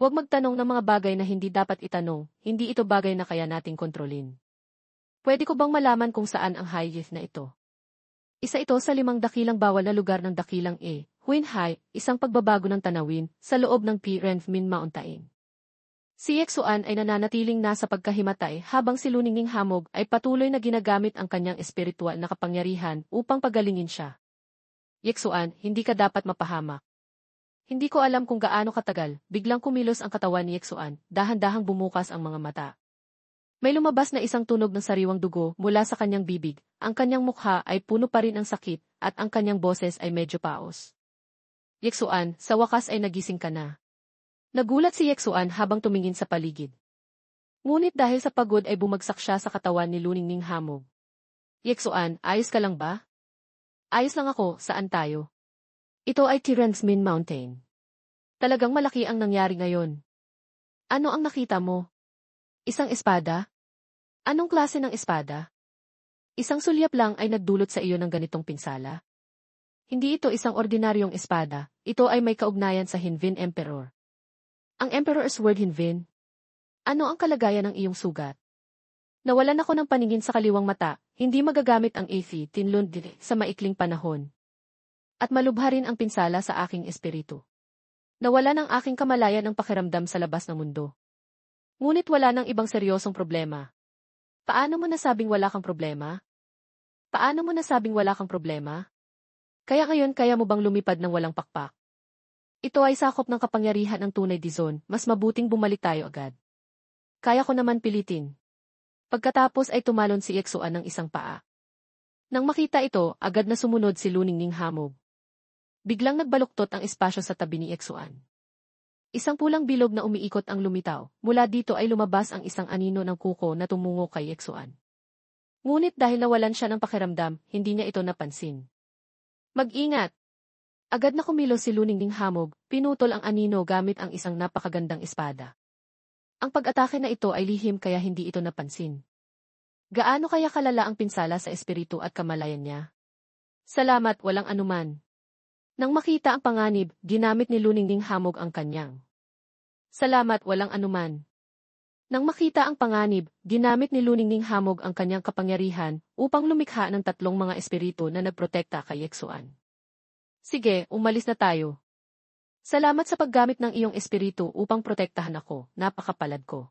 Huwag magtanong ng mga bagay na hindi dapat itanong, hindi ito bagay na kaya nating kontrolin. Pwede ko bang malaman kung saan ang Higheth na ito? Isa ito sa 5 dakilang bawal na lugar ng dakilang Huinhai, isang pagbabago ng tanawin, sa loob ng Renmin Mountain. Si Yeksuan ay nananatiling nasa pagkahimatay habang si Luningning Hamog ay patuloy na ginagamit ang kanyang espiritual na kapangyarihan upang pagalingin siya. Yeksuan, hindi ka dapat mapahamak. Hindi ko alam kung gaano katagal, biglang kumilos ang katawan ni Yeksuan, dahan-dahang bumukas ang mga mata. May lumabas na isang tunog ng sariwang dugo mula sa kanyang bibig, ang kanyang mukha ay puno pa rin ng sakit, at ang kanyang boses ay medyo paos. Yeksuan, sa wakas ay nagising ka na. Nagulat si Yeksuan habang tumingin sa paligid. Ngunit dahil sa pagod ay bumagsak siya sa katawan ni Luningning Hamog. Yeksuan, ayos ka lang ba? Ayos lang ako, saan tayo? Ito ay Renmin Mountain. Talagang malaki ang nangyari ngayon. Ano ang nakita mo? Isang espada? Anong klase ng espada? Isang sulyap lang ay nagdulot sa iyo ng ganitong pinsala? Hindi ito isang ordinaryong espada, ito ay may kaugnayan sa Hinvin Emperor. Ang Emperor's Word Hinvin? Ano ang kalagayan ng iyong sugat? Nawalan ako ng paningin sa kaliwang mata, hindi magagamit ang AC, Tinlunditi, sa maikling panahon. At malubha rin ang pinsala sa aking espiritu. Nawala ng aking kamalayan ang pakiramdam sa labas ng mundo. Ngunit wala nang ibang seryosong problema. Paano mo nasabing wala kang problema? Paano mo nasabing wala kang problema? Kaya ngayon kaya mo bang lumipad ng walang pakpak? Ito ay sakop ng kapangyarihan ng tunay Dizon, mas mabuting bumalik tayo agad. Kaya ko naman pilitin. Pagkatapos ay tumalon si Yexuan ng isang paa. Nang makita ito, agad na sumunod si Luningning Hamog. Biglang nagbaluktot ang espasyo sa tabi ni Yexuan. Isang pulang bilog na umiikot ang lumitaw, mula dito ay lumabas ang isang anino ng kuko na tumungo kay Yexuan. Ngunit dahil nawalan siya ng pakiramdam, hindi niya ito napansin. Mag-ingat! Agad na kumilos si Luningning Hamog, pinutol ang anino gamit ang isang napakagandang espada. Ang pag-atake na ito ay lihim kaya hindi ito napansin. Gaano kaya kalala ang pinsala sa espiritu at kamalayan niya? Salamat, walang anuman. Nang makita ang panganib, ginamit ni Luningning Hamog ang kanyang. Salamat, walang anuman. Nang makita ang panganib, ginamit ni Luningning Hamog ang kanyang kapangyarihan upang lumikha ng tatlong mga espiritu na nagprotekta kay Yexuan. Sige, umalis na tayo. Salamat sa paggamit ng iyong espiritu upang protektahan ako, napakapalad ko.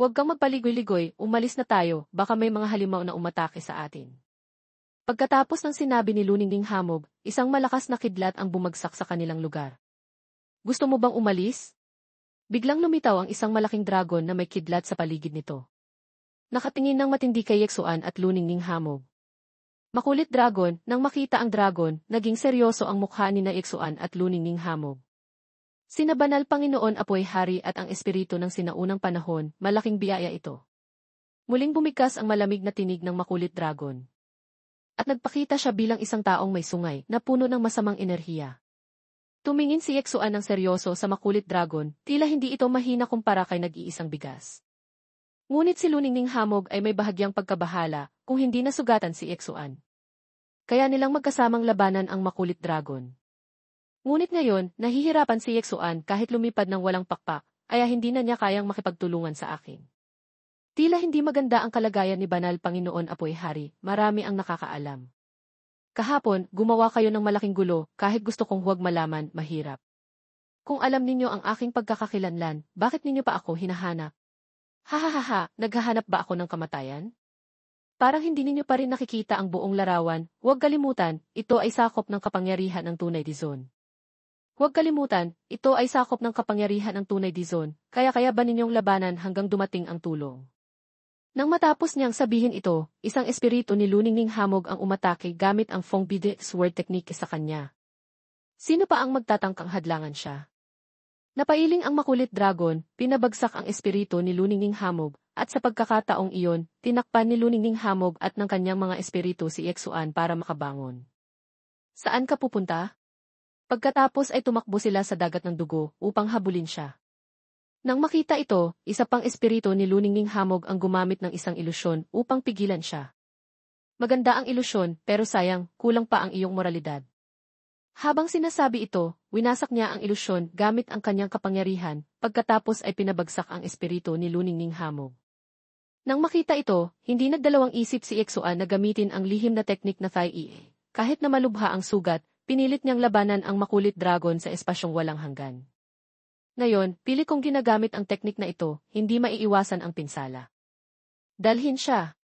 Huwag kang magpaligoy-ligoy, umalis na tayo, baka may mga halimaw na umatake sa atin. Pagkatapos ng sinabi ni Luningning Hamog, isang malakas na kidlat ang bumagsak sa kanilang lugar. Gusto mo bang umalis? Biglang lumitaw ang isang malaking dragon na may kidlat sa paligid nito. Nakatingin ng matindi kay Yexuan at Luningning Hamog. Makulit dragon, nang makita ang dragon, naging seryoso ang mukha ni Yexuan at Luningning Hamog. Sina Banal Panginoon Apoy Hari at ang espiritu ng sinaunang panahon, malaking biyaya ito. Muling bumigkas ang malamig na tinig ng makulit dragon. At nagpakita siya bilang isang taong may sungay na puno ng masamang enerhiya. Tumingin si Yexuan ng seryoso sa makulit dragon, tila hindi ito mahina kumpara kay nag-iisang bigas. Ngunit si Luningning Hamog ay may bahagyang pagkabahala kung hindi nasugatan si Yexuan. Kaya nilang magkasamang labanan ang makulit dragon. Ngunit ngayon, nahihirapan si Yexuan kahit lumipad ng walang pakpak, kaya hindi na niya kayang makipagtulungan sa akin. Tila hindi maganda ang kalagayan ni Banal Panginoon Apoy Hari, marami ang nakakaalam. Kahapon, gumawa kayo ng malaking gulo, kahit gusto kong huwag malaman, mahirap. Kung alam ninyo ang aking pagkakakilanlan, bakit ninyo pa ako hinahanap? Hahaha, naghahanap ba ako ng kamatayan? Parang hindi ninyo pa rin nakikita ang buong larawan, huwag kalimutan, ito ay sakop ng kapangyarihan ng tunay Dizon. Huwag kalimutan, ito ay sakop ng kapangyarihan ng tunay Dizon, kaya ba ninyong labanan hanggang dumating ang tulong. Nang matapos niyang sabihin ito, isang espiritu ni Luningning Hamog ang umatake gamit ang Feng Bide Sword Technique sa kanya. Sino pa ang magtatangkang hadlangan siya? Napailing ang makulit dragon, pinabagsak ang espiritu ni Luningning Hamog, at sa pagkakataong iyon, tinakpan ni Luningning Hamog at ng kanyang mga espiritu si Yexuan para makabangon. Saan ka pupunta? Pagkatapos ay tumakbo sila sa dagat ng dugo upang habulin siya. Nang makita ito, isa pang espiritu ni Luningning Hamog ang gumamit ng isang ilusyon upang pigilan siya. Maganda ang ilusyon, pero sayang, kulang pa ang iyong moralidad. Habang sinasabi ito, winasak niya ang ilusyon gamit ang kanyang kapangyarihan, pagkatapos ay pinabagsak ang espiritu ni Luningning Hamog. Nang makita ito, hindi nagdalawang isip si Yexuan na gamitin ang lihim na teknik na Thai Ie. Kahit na malubha ang sugat, pinilit niyang labanan ang makulit dragon sa espasyong walang hanggan. Ngayon, pili kong ginagamit ang teknik na ito, hindi maiiwasan ang pinsala. Dalhin siya.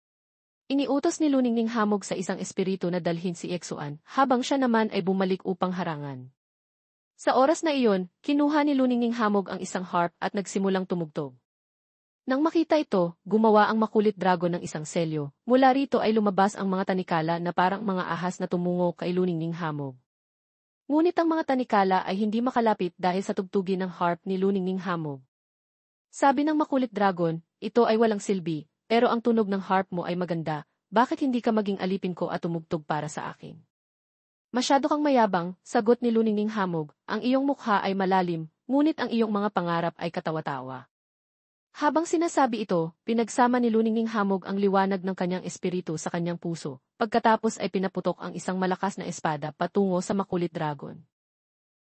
Iniutos ni Luningning Hamog sa isang espiritu na dalhin si Yexuan, habang siya naman ay bumalik upang harangan. Sa oras na iyon, kinuha ni Luningning Hamog ang isang harp at nagsimulang tumugtog. Nang makita ito, gumawa ang makulit dragon ng isang selyo. Mula rito ay lumabas ang mga tanikala na parang mga ahas na tumungo kay Luningning Hamog. Ngunit ang mga tanikala ay hindi makalapit dahil sa tugtugin ng harp ni Luningning Hamog. Sabi ng makulit dragon, ito ay walang silbi. Pero ang tunog ng harp mo ay maganda, bakit hindi ka maging alipin ko at tumugtog para sa akin? Masyado kang mayabang, sagot ni Luningning Hamog, ang iyong mukha ay malalim, ngunit ang iyong mga pangarap ay katawa-tawa. Habang sinasabi ito, pinagsama ni Luningning Hamog ang liwanag ng kanyang espiritu sa kanyang puso, pagkatapos ay pinaputok ang isang malakas na espada patungo sa makulit dragon.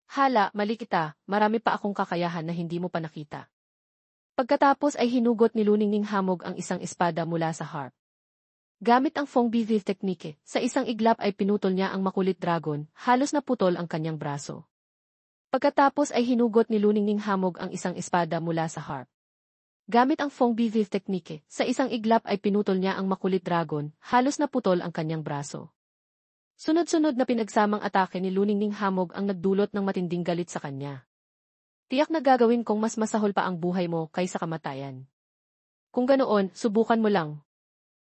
Hala, mali kita, marami pa akong kakayahan na hindi mo pa nakita. Pagkatapos ay hinugot ni Luningning Hamog ang isang espada mula sa harp. Gamit ang Feng Bivil technique, sa isang iglap ay pinutol niya ang makulit dragon, halos naputol ang kanyang braso. Pagkatapos ay hinugot ni Luningning Hamog ang isang espada mula sa harp. Gamit ang Feng Bivil technique, sa isang iglap ay pinutol niya ang makulit dragon, halos naputol ang kanyang braso. Sunod-sunod na pinagsamang atake ni Luningning Hamog ang nagdulot ng matinding galit sa kanya. Tiyak na gagawin kong mas masahol pa ang buhay mo kaysa kamatayan. Kung ganoon, subukan mo lang.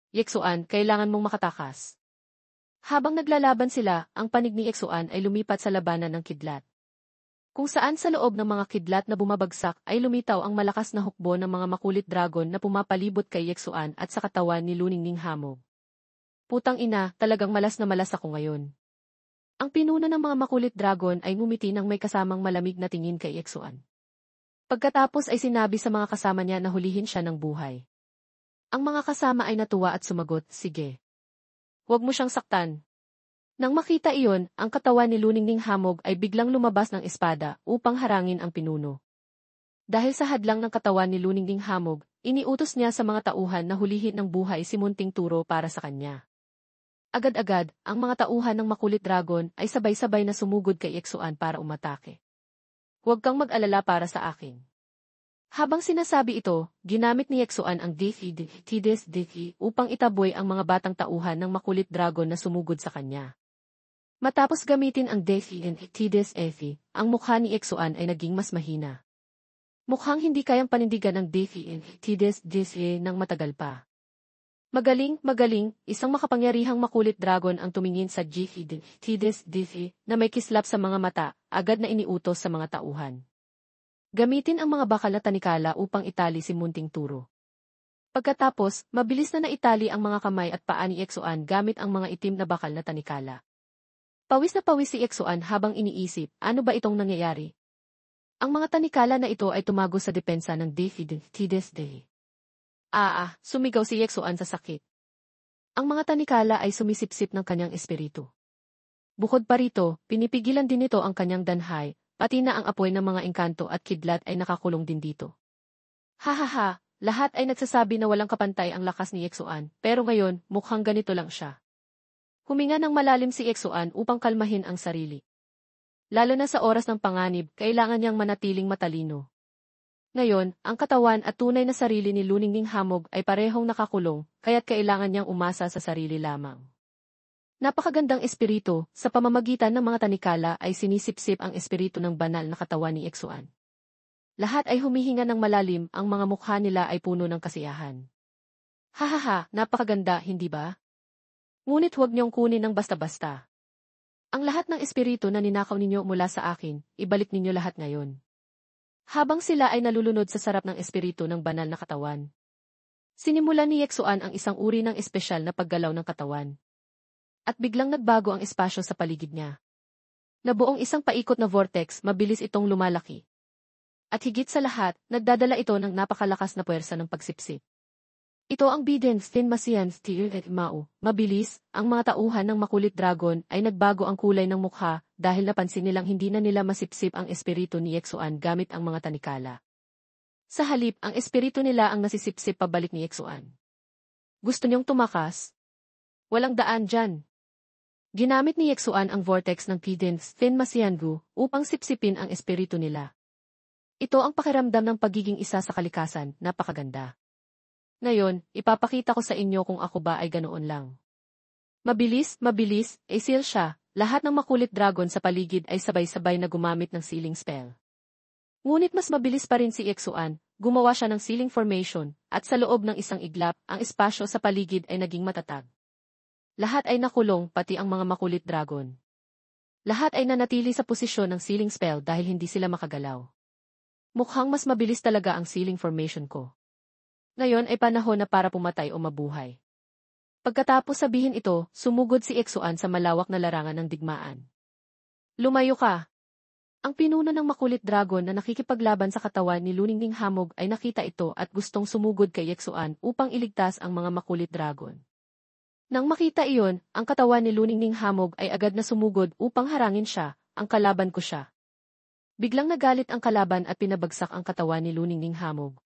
Yeksuan, kailangan mong makatakas. Habang naglalaban sila, ang panig ni Yeksuan ay lumipat sa labanan ng kidlat. Kung saan sa loob ng mga kidlat na bumabagsak ay lumitaw ang malakas na hukbo ng mga makulit dragon na pumapalibot kay Yeksuan at sa katawan ni Luningning Hamog. Putang ina, talagang malas na malas ako ngayon. Ang pinuno ng mga makulit dragon ay ngumiti nang may kasamang malamig na tingin kay Yeksuan. Pagkatapos ay sinabi sa mga kasama niya na hulihin siya ng buhay. Ang mga kasama ay natuwa at sumagot, sige. Huwag mo siyang saktan. Nang makita iyon, ang katawan ni Luningning Hamog ay biglang lumabas ng espada upang harangin ang pinuno. Dahil sa hadlang ng katawan ni Luningning Hamog, iniutos niya sa mga tauhan na hulihin ng buhay si Munting Turo para sa kanya. Agad-agad, ang mga tauhan ng makulit dragon ay sabay-sabay na sumugod kay Yeksuan para umatake. Huwag kang mag-alala para sa akin. Habang sinasabi ito, ginamit ni Yeksuan ang Tides upang itaboy ang mga batang tauhan ng makulit dragon na sumugod sa kanya. Matapos gamitin ang Tides, ang mukha ni Yeksuan ay naging mas mahina. Mukhang hindi kayang panindigan ng Tides ng matagal pa. Magaling, isang makapangyarihang makulit dragon ang tumingin sa Tides na may kislap sa mga mata, agad na iniutos sa mga tauhan. Gamitin ang mga bakal na tanikala upang itali si Munting Turo. Pagkatapos, mabilis na naitali ang mga kamay at paa ni Yeksuan gamit ang mga itim na bakal na tanikala. Pawis na pawis si Yeksuan habang iniisip, ano ba itong nangyayari? Ang mga tanikala na ito ay tumago sa depensa ng Tides. Sumigaw si Yeksuan sa sakit. Ang mga tanikala ay sumisipsip ng kanyang espiritu. Bukod pa rito, pinipigilan din nito ang kanyang danhay, pati na ang apoy ng mga engkanto at kidlat ay nakakulong din dito. Lahat ay nagsasabi na walang kapantay ang lakas ni Yeksuan, pero ngayon, mukhang ganito lang siya. Huminga ng malalim si Yeksuan upang kalmahin ang sarili. Lalo na sa oras ng panganib, kailangan niyang manatiling matalino. Ngayon, ang katawan at tunay na sarili ni Luningning Hamog ay parehong nakakulong, kaya't kailangan niyang umasa sa sarili lamang. Napakagandang espiritu, sa pamamagitan ng mga tanikala ay sinisipsip ang espiritu ng banal na katawan ni Yeksuan. Lahat ay humihinga ng malalim, ang mga mukha nila ay puno ng kasiyahan. Napakaganda, hindi ba? Ngunit huwag niyong kunin ng basta-basta. Ang lahat ng espiritu na ninakaw ninyo mula sa akin, ibalik ninyo lahat ngayon. Habang sila ay nalulunod sa sarap ng espiritu ng banal na katawan. Sinimulan ni Yeksuan ang isang uri ng espesyal na paggalaw ng katawan. At biglang nagbago ang espasyo sa paligid niya. Nabuong isang paikot na vortex, mabilis itong lumalaki. At higit sa lahat, nagdadala ito ng napakalakas na puwersa ng pagsipsip. Ito ang Biden Masian Mao. Mabilis, ang mga tauhan ng makulit dragon ay nagbago ang kulay ng mukha dahil napansin nilang hindi na nila masipsip ang espiritu ni Yeksuan gamit ang mga tanikala. Sa halip, ang espiritu nila ang nasisipsip pabalik ni Yeksuan. Gusto niyong tumakas? Walang daan dyan. Ginamit ni Yeksuan ang vortex ng Biden Masiangu upang sipsipin ang espiritu nila. Ito ang pakiramdam ng pagiging isa sa kalikasan, napakaganda. Ngayon, ipapakita ko sa inyo kung ako ba ay ganoon lang. Mabilis, seal siya, lahat ng makulit dragon sa paligid ay sabay-sabay na gumamit ng sealing spell. Ngunit mas mabilis pa rin si Yeksuan, gumawa siya ng sealing formation, at sa loob ng isang iglap, ang espasyo sa paligid ay naging matatag. Lahat ay nakulong, pati ang mga makulit dragon. Lahat ay nanatili sa posisyon ng sealing spell dahil hindi sila makagalaw. Mukhang mas mabilis talaga ang sealing formation ko. Ngayon ay panahon na para pumatay o mabuhay. Pagkatapos sabihin ito, sumugod si Yeksuan sa malawak na larangan ng digmaan. Lumayo ka! Ang pinuno ng makulit dragon na nakikipaglaban sa katawan ni Luningning Hamog ay nakita ito at gustong sumugod kay Yeksuan upang iligtas ang mga makulit dragon. Nang makita iyon, ang katawan ni Luningning Hamog ay agad na sumugod upang harangin siya, ang kalaban ko siya. Biglang nagalit ang kalaban at pinabagsak ang katawan ni Luningning Hamog.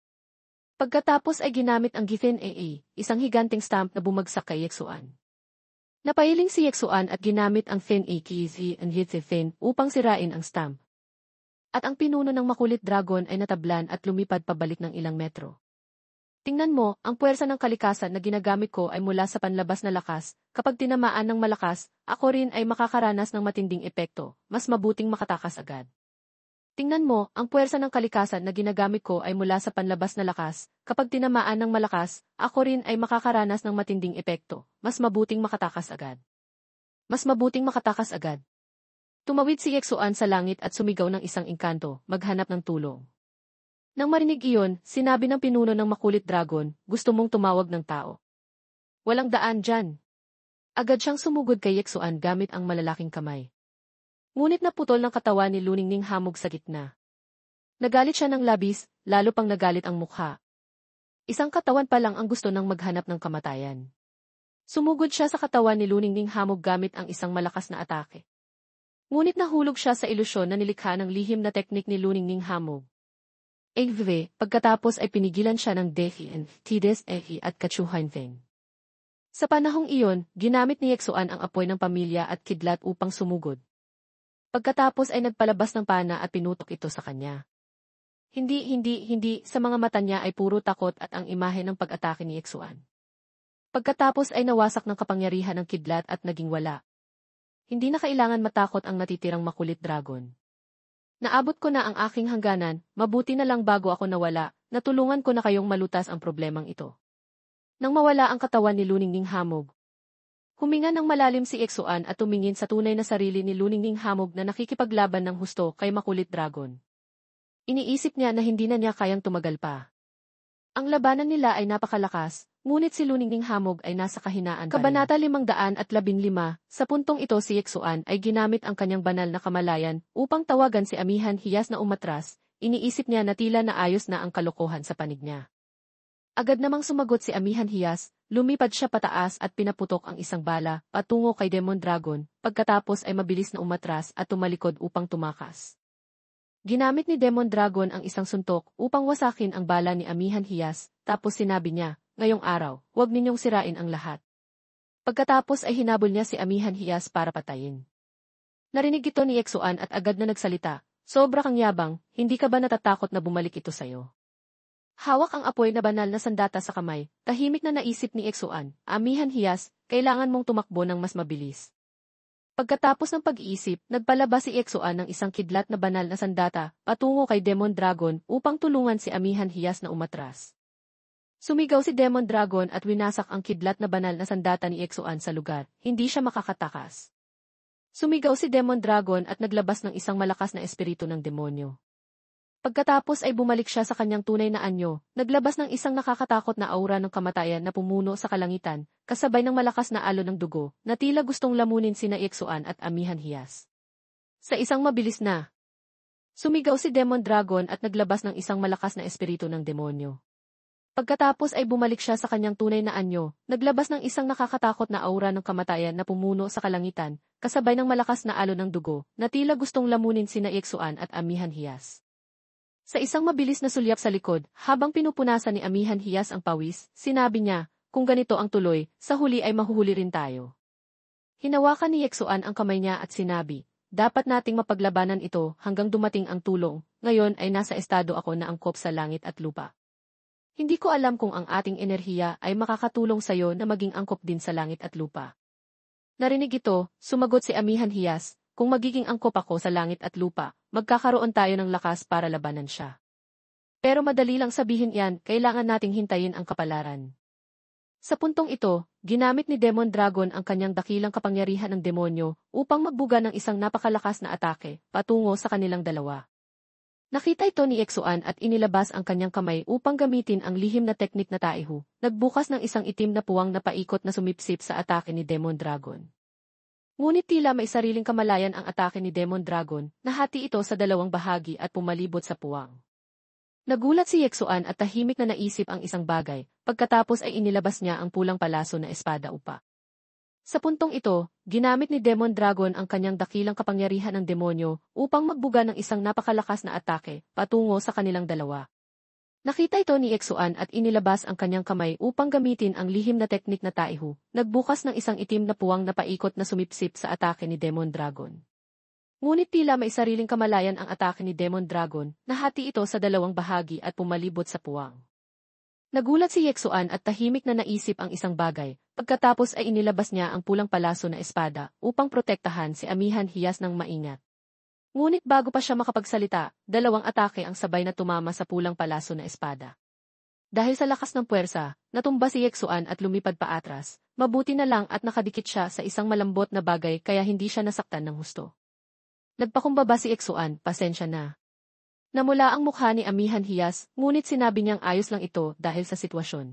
Pagkatapos ay ginamit ang Githin AA, isang higanting stamp na bumagsak kay Yexuan. Napailing si Yexuan at ginamit ang Thin AKZ and Thin upang sirain ang stamp. At ang pinuno ng makulit dragon ay natablan at lumipad pabalik ng ilang metro. Tingnan mo, ang puwersa ng kalikasan na ginagamit ko ay mula sa panlabas na lakas. Kapag tinamaan ng malakas, ako rin ay makakaranas ng matinding epekto, mas mabuting makatakas agad. Tingnan mo, ang puwersa ng kalikasan na ginagamit ko ay mula sa panlabas na lakas. Kapag tinamaan ng malakas, ako rin ay makakaranas ng matinding epekto, mas mabuting makatakas agad. Mas mabuting makatakas agad. Tumawid si Yexuan sa langit at sumigaw ng isang engkanto, maghanap ng tulong. Nang marinig iyon, sinabi ng pinuno ng makulit dragon, gusto mong tumawag ng tao. Walang daan dyan. Agad siyang sumugod kay Yexuan gamit ang malalaking kamay. Ngunit naputol ng katawan ni Luningning hamog sa gitna. Nagalit siya ng labis, lalo pang nagalit ang mukha. Isang katawan pa lang ang gusto nang maghanap ng kamatayan. Sumugod siya sa katawan ni Luningning hamog gamit ang isang malakas na atake. Ngunit nahulog siya sa ilusyon na nilikha ng lihim na teknik ni Luningning hamog. Pagkatapos ay pinigilan siya ng Dehi, Tides Ehi at Kachuhantheng. Sa panahong iyon, ginamit ni Yexuan ang apoy ng pamilya at kidlat upang sumugod. Pagkatapos ay nagpalabas ng pana at pinutok ito sa kanya. Hindi, sa mga mata niya ay puro takot at ang imahe ng pag-atake ni Yexuan. Pagkatapos ay nawasak ng kapangyarihan ng kidlat at naging wala. Hindi na kailangan matakot ang natitirang makulit dragon. Naabot ko na ang aking hangganan, mabuti na lang bago ako nawala, natulungan ko na kayong malutas ang problemang ito. Nang mawala ang katawan ni Luningning hamog, huminga ng malalim si Yexuan at tumingin sa tunay na sarili ni Luningning hamog na nakikipaglaban ng husto kay makulit dragon. Iniisip niya na hindi na niya kayang tumagal pa. Ang labanan nila ay napakalakas, ngunit si Luningning hamog ay nasa kahinaan pa rin. Kabanata 515, sa puntong ito si Yexuan ay ginamit ang kanyang banal na kamalayan upang tawagan si Amihan Hiyas na umatras, iniisip niya na tila naayos na ang kalokohan sa panig niya. Agad namang sumagot si Amihan Hiyas, lumipad siya pataas at pinaputok ang isang bala patungo kay Demon Dragon, pagkatapos ay mabilis na umatras at tumalikod upang tumakas. Ginamit ni Demon Dragon ang isang suntok upang wasakin ang bala ni Amihan Hiyas, tapos sinabi niya, ngayong araw, huwag ninyong sirain ang lahat. Pagkatapos ay hinabol niya si Amihan Hiyas para patayin. Narinig ito ni Yexuan at agad na nagsalita, sobra kang yabang, hindi ka ba natatakot na bumalik ito sayo? Hawak ang apoy na banal na sandata sa kamay, tahimik na naisip ni Yexuan, Amihan Hiyas, kailangan mong tumakbo ng mas mabilis. Pagkatapos ng pag-iisip, nagpalabas si Yexuan ng isang kidlat na banal na sandata patungo kay Demon Dragon upang tulungan si Amihan Hiyas na umatras. Sumigaw si Demon Dragon at winasak ang kidlat na banal na sandata ni Yexuan sa lugar, hindi siya makakatakas. Sumigaw si Demon Dragon at naglabas ng isang malakas na espiritu ng demonyo. Pagkatapos ay bumalik siya sa kanyang tunay na anyo, naglabas ng isang nakakatakot na aura ng kamatayan na pumuno sa kalangitan, kasabay ng malakas na alon ng dugo, na tila gustong lamunin sina Yexuan at Amihan Hiyas. Sa isang mabilis na, sumigaw si Demon Dragon at naglabas ng isang malakas na espiritu ng demonyo. Pagkatapos ay bumalik siya sa kanyang tunay na anyo, naglabas ng isang nakakatakot na aura ng kamatayan na pumuno sa kalangitan, kasabay ng malakas na alon ng dugo, na tila gustong lamunin sina Yexuan at Amihan Hiyas. Sa isang mabilis na sulyap sa likod, habang pinupunasan ni Amihan Hiyas ang pawis, sinabi niya, kung ganito ang tuloy, sa huli ay mahuhuli rin tayo. Hinawakan ni Yexuan ang kamay niya at sinabi, dapat nating mapaglabanan ito hanggang dumating ang tulong, ngayon ay nasa estado ako na angkop sa langit at lupa. Hindi ko alam kung ang ating enerhiya ay makakatulong sa iyo na maging angkop din sa langit at lupa. Narinig ito, sumagot si Amihan Hiyas, kung magiging angkop ako sa langit at lupa, magkakaroon tayo ng lakas para labanan siya. Pero madali lang sabihin yan, kailangan nating hintayin ang kapalaran. Sa puntong ito, ginamit ni Demon Dragon ang kanyang dakilang kapangyarihan ng demonyo upang magbuga ng isang napakalakas na atake patungo sa kanilang dalawa. Nakita ito ni Yexuan at inilabas ang kanyang kamay upang gamitin ang lihim na teknik na taihu, nagbukas ng isang itim na puwang na paikot na sumipsip sa atake ni Demon Dragon. Ngunit tila may sariling kamalayan ang atake ni Demon Dragon, nahati ito sa dalawang bahagi at pumalibot sa puwang. Nagulat si Yexuan at tahimik na naisip ang isang bagay, pagkatapos ay inilabas niya ang pulang palaso na espada upa. Sa puntong ito, ginamit ni Demon Dragon ang kanyang dakilang kapangyarihan ng demonyo upang magbuga ng isang napakalakas na atake patungo sa kanilang dalawa. Nakita ito ni Yexuan at inilabas ang kanyang kamay upang gamitin ang lihim na teknik na taihu, nagbukas ng isang itim na puwang na paikot na sumipsip sa atake ni Demon Dragon. Ngunit tila may sariling kamalayan ang atake ni Demon Dragon, nahati ito sa dalawang bahagi at pumalibot sa puwang. Nagulat si Yexuan at tahimik na naisip ang isang bagay, pagkatapos ay inilabas niya ang pulang palaso na espada upang protektahan si Amihan Hiyas ng maingat. Ngunit bago pa siya makapagsalita, dalawang atake ang sabay na tumama sa pulang palaso na espada. Dahil sa lakas ng puwersa, natumba si Yexuan at lumipad pa atras, mabuti na lang at nakadikit siya sa isang malambot na bagay kaya hindi siya nasaktan ng husto. Nagpakumbaba si Yexuan, pasensya na. Namula ang mukha ni Amihan Hiyas, ngunit sinabi niyang ayos lang ito dahil sa sitwasyon.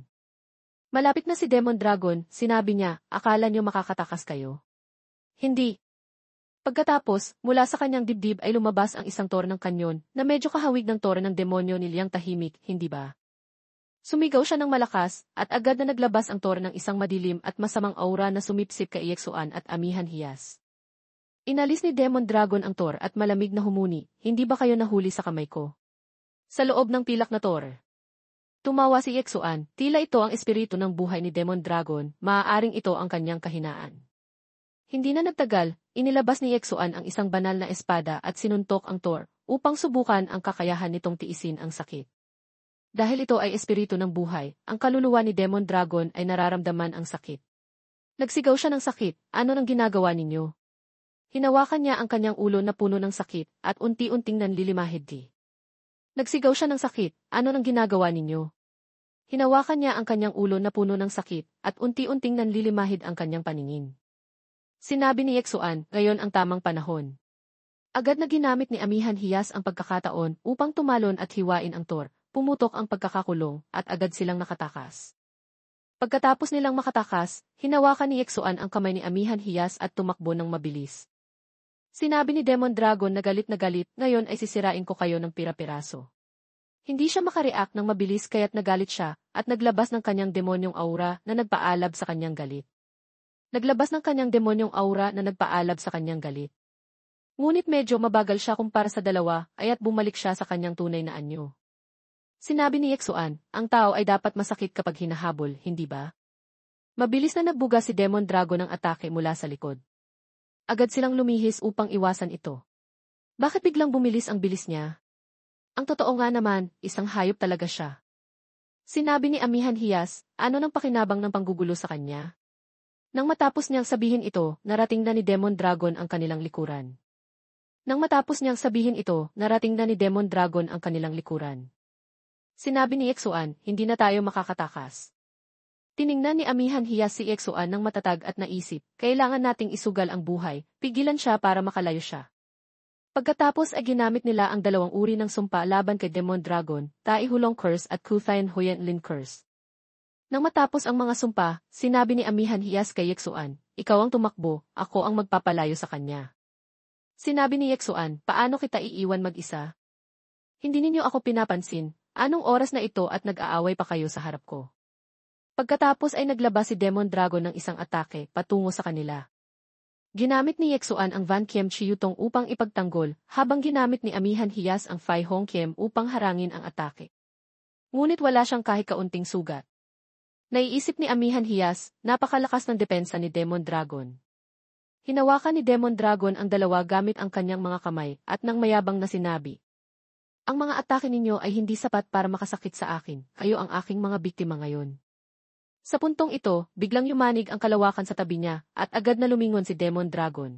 Malapit na si Demon Dragon, sinabi niya, akala niyo makakatakas kayo? Hindi. Pagkatapos, mula sa kanyang dibdib ay lumabas ang isang tore ng kanyon na medyo kahawig ng tore ng demonyo ni Liang Tahimik, hindi ba? Sumigaw siya ng malakas at agad na naglabas ang tore ng isang madilim at masamang aura na sumipsip kay Yexuan at Amihan Hiyas. Inalis ni Demon Dragon ang tore at malamig na humuni, hindi ba kayo nahuli sa kamay ko? Sa loob ng pilak na tore. Tumawa si Yexuan, tila ito ang espiritu ng buhay ni Demon Dragon, maaaring ito ang kanyang kahinaan. Hindi na nagtagal, inilabas ni Yexuan ang isang banal na espada at sinuntok ang Thor upang subukan ang kakayahan nitong tiisin ang sakit. Dahil ito ay espiritu ng buhay, ang kaluluwa ni Demon Dragon ay nararamdaman ang sakit. Nagsigaw siya ng sakit, ano nang ginagawa ninyo? Hinawakan niya ang kanyang ulo na puno ng sakit at unti-unting nanlilimahid. Nagsigaw siya ng sakit, ano nang ginagawa ninyo? Hinawakan niya ang kanyang ulo na puno ng sakit at unti-unting nanlilimahid ang kanyang paningin. Sinabi ni Yexuan, ngayon ang tamang panahon. Agad na ginamit ni Amihan Hiyas ang pagkakataon upang tumalon at hiwain ang Thor, pumutok ang pagkakakulong at agad silang nakatakas. Pagkatapos nilang makatakas, hinawakan ni Yexuan ang kamay ni Amihan Hiyas at tumakbo ng mabilis. Sinabi ni Demon Dragon na galit, ngayon ay sisirain ko kayo ng pira-piraso. Hindi siya makareact ng mabilis kaya't nagalit siya at naglabas ng kanyang demonyong aura na nagpaalab sa kanyang galit. Ngunit medyo mabagal siya kumpara sa dalawa, aya't bumalik siya sa kanyang tunay na anyo. Sinabi ni Yexuan, ang tao ay dapat masakit kapag hinahabol, hindi ba? Mabilis na nagbuga si Demon Dragon ng atake mula sa likod. Agad silang lumihis upang iwasan ito. Bakit biglang bumilis ang bilis niya? Ang totoo nga naman, isang hayop talaga siya. Sinabi ni Amihan Hiyas, ano nang pakinabang ng panggugulo sa kanya? Nang matapos niyang sabihin ito, narating na ni Demon Dragon ang kanilang likuran. Sinabi ni Yexuan, hindi na tayo makakatakas. Tiningnan ni Amihan Hiyas si Yexuan ng matatag at naisip, kailangan nating isugal ang buhay, pigilan siya para makalayo siya. Pagkatapos ay ginamit nila ang dalawang uri ng sumpa laban kay Demon Dragon, Tai Hulong Curse at Kuthain Huyen Lin Curse. Nang matapos ang mga sumpa, sinabi ni Amihan Hiyas kay Yexuan, ikaw ang tumakbo, ako ang magpapalayo sa kanya. Sinabi ni Yexuan, paano kita iiwan mag-isa? Hindi ninyo ako pinapansin, anong oras na ito at nag-aaway pa kayo sa harap ko? Pagkatapos ay naglabas si Demon Dragon ng isang atake patungo sa kanila. Ginamit ni Yexuan ang Van Kiem Chiyutong upang ipagtanggol, habang ginamit ni Amihan Hiyas ang Fai Hong Kiem upang harangin ang atake. Ngunit wala siyang kahit kaunting sugat. Naiisip ni Amihan Hiyas, napakalakas ng depensa ni Demon Dragon. Hinawakan ni Demon Dragon ang dalawa gamit ang kanyang mga kamay at nang mayabang na sinabi, ang mga atake ninyo ay hindi sapat para makasakit sa akin, kayo ang aking mga biktima ngayon. Sa puntong ito, biglang yumanig ang kalawakan sa tabi niya at agad na lumingon si Demon Dragon.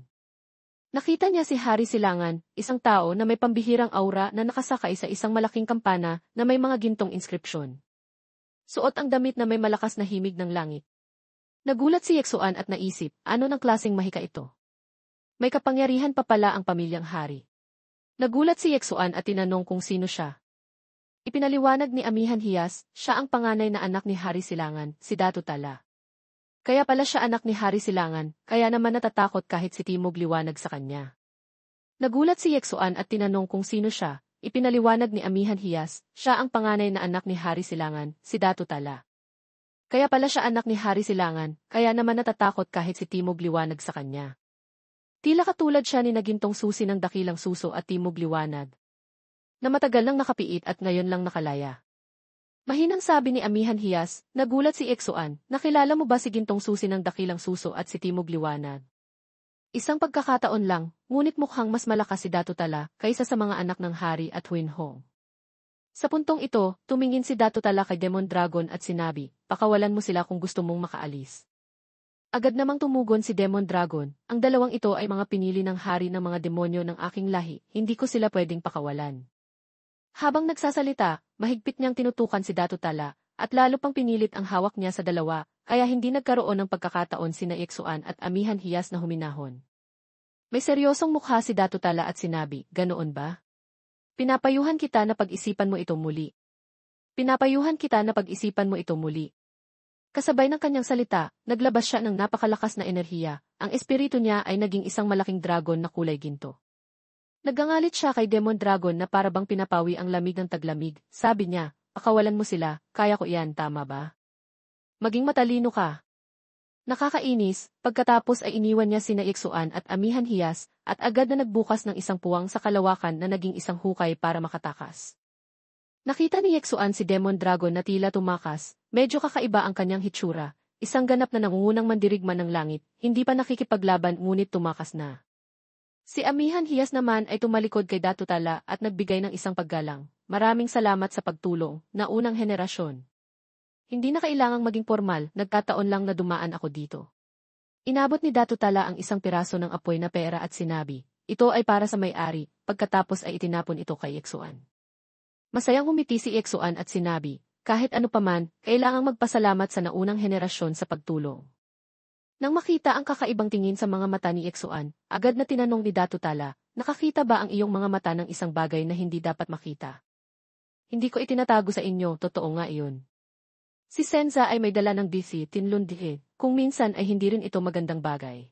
Nakita niya si Hari Silangan, isang tao na may pambihirang aura na nakasakay sa isang malaking kampana na may mga gintong inskripsyon. Suot ang damit na may malakas na himig ng langit. Nagulat si Yexuan at naisip, ano ng klaseng mahika ito? May kapangyarihan pa pala ang pamilyang hari. Nagulat si Yexuan at tinanong kung sino siya. Ipinaliwanag ni Amihan Hiyas, siya ang panganay na anak ni Hari Silangan, si Datu Tala. Kaya pala siya anak ni Hari Silangan, kaya naman natatakot kahit si Timog liwanag sa kanya. Nagulat si Yexuan at tinanong kung sino siya. Ipinaliwanag ni Amihan Hiyas, siya ang panganay na anak ni Hari Silangan, si Datu Tala. Kaya pala siya anak ni Hari Silangan, kaya naman natatakot kahit si Timog liwanag sa kanya. Tila katulad siya ni nagintong susi ng dakilang suso at Timog liwanag. Na matagal nang nakapiit at ngayon lang nakalaya. Mahinang sabi ni Amihan Hiyas, nagulat si Exuan, nakilala mo ba si Gintong Susi ng Dakilang Suso at si Timog Liwanag? Isang pagkakataon lang, ngunit mukhang mas malakas si Datu Tala kaysa sa mga anak ng hari at Huinhong. Sa puntong ito, tumingin si Datu Tala kay Demon Dragon at sinabi, pakawalan mo sila kung gusto mong makaalis. Agad namang tumugon si Demon Dragon, ang dalawang ito ay mga pinili ng hari ng mga demonyo ng aking lahi, hindi ko sila pwedeng pakawalan. Habang nagsasalita, mahigpit niyang tinutukan si Datu Tala, at lalo pang pinilit ang hawak niya sa dalawa, kaya hindi nagkaroon ng pagkakataon sina Exuan at Amihan Hiyas na huminahon. May seryosong mukha si Datu Tala at sinabi, ganoon ba? Pinapayuhan kita na pag-isipan mo ito muli. Pinapayuhan kita na pag-isipan mo ito muli. Kasabay ng kanyang salita, naglabas siya ng napakalakas na enerhiya, ang espiritu niya ay naging isang malaking dragon na kulay ginto. Nagangalit siya kay Demon Dragon na parabang pinapawi ang lamig ng taglamig, sabi niya, pakawalan mo sila, kaya ko iyan, tama ba? Maging matalino ka. Nakakainis, pagkatapos ay iniwan niya sina Exuan at Amihan Hiyas, at agad na nagbukas ng isang puwang sa kalawakan na naging isang hukay para makatakas. Nakita ni Exuan si Demon Dragon na tila tumakas, medyo kakaiba ang kanyang hitsura, isang ganap na nangungunang mandirigma ng langit, hindi pa nakikipaglaban ngunit tumakas na. Si Amihan Hiyas naman ay tumalikod kay Datu Tala at nagbigay ng isang paggalang, maraming salamat sa pagtulong, na unang henerasyon. Hindi na kailangang maging formal, nagkataon lang na dumaan ako dito. Inabot ni Datu Tala ang isang piraso ng apoy na pera at sinabi, ito ay para sa may-ari, pagkatapos ay itinapon ito kay Exuan. Masayang humiti si Exuan at sinabi, kahit ano paman, kailangang magpasalamat sa naunang henerasyon sa pagtulong. Nang makita ang kakaibang tingin sa mga mata ni Exuan, agad na tinanong ni Datu Tala, nakakita ba ang iyong mga mata ng isang bagay na hindi dapat makita? Hindi ko itinatago sa inyo, totoo nga iyon. Si Senza ay may dala ng DC Tinlundihe, kung minsan ay hindi rin ito magandang bagay.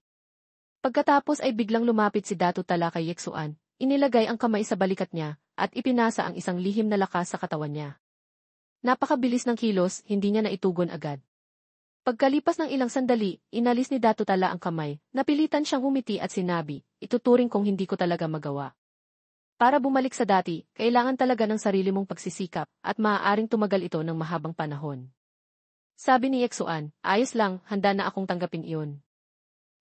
Pagkatapos ay biglang lumapit si Datu Tala kay Exuan, inilagay ang kamay sa balikat niya, at ipinasa ang isang lihim na lakas sa katawan niya. Napakabilis ng kilos, hindi niya naitugon agad. Pagkalipas ng ilang sandali, inalis ni Datu Tala ang kamay, napilitan siyang humiti at sinabi, ituturing kong hindi ko talaga magawa. Para bumalik sa dati, kailangan talaga ng sarili mong pagsisikap, at maaaring tumagal ito ng mahabang panahon. Sabi ni Exuan, ayos lang, handa na akong tanggapin iyon.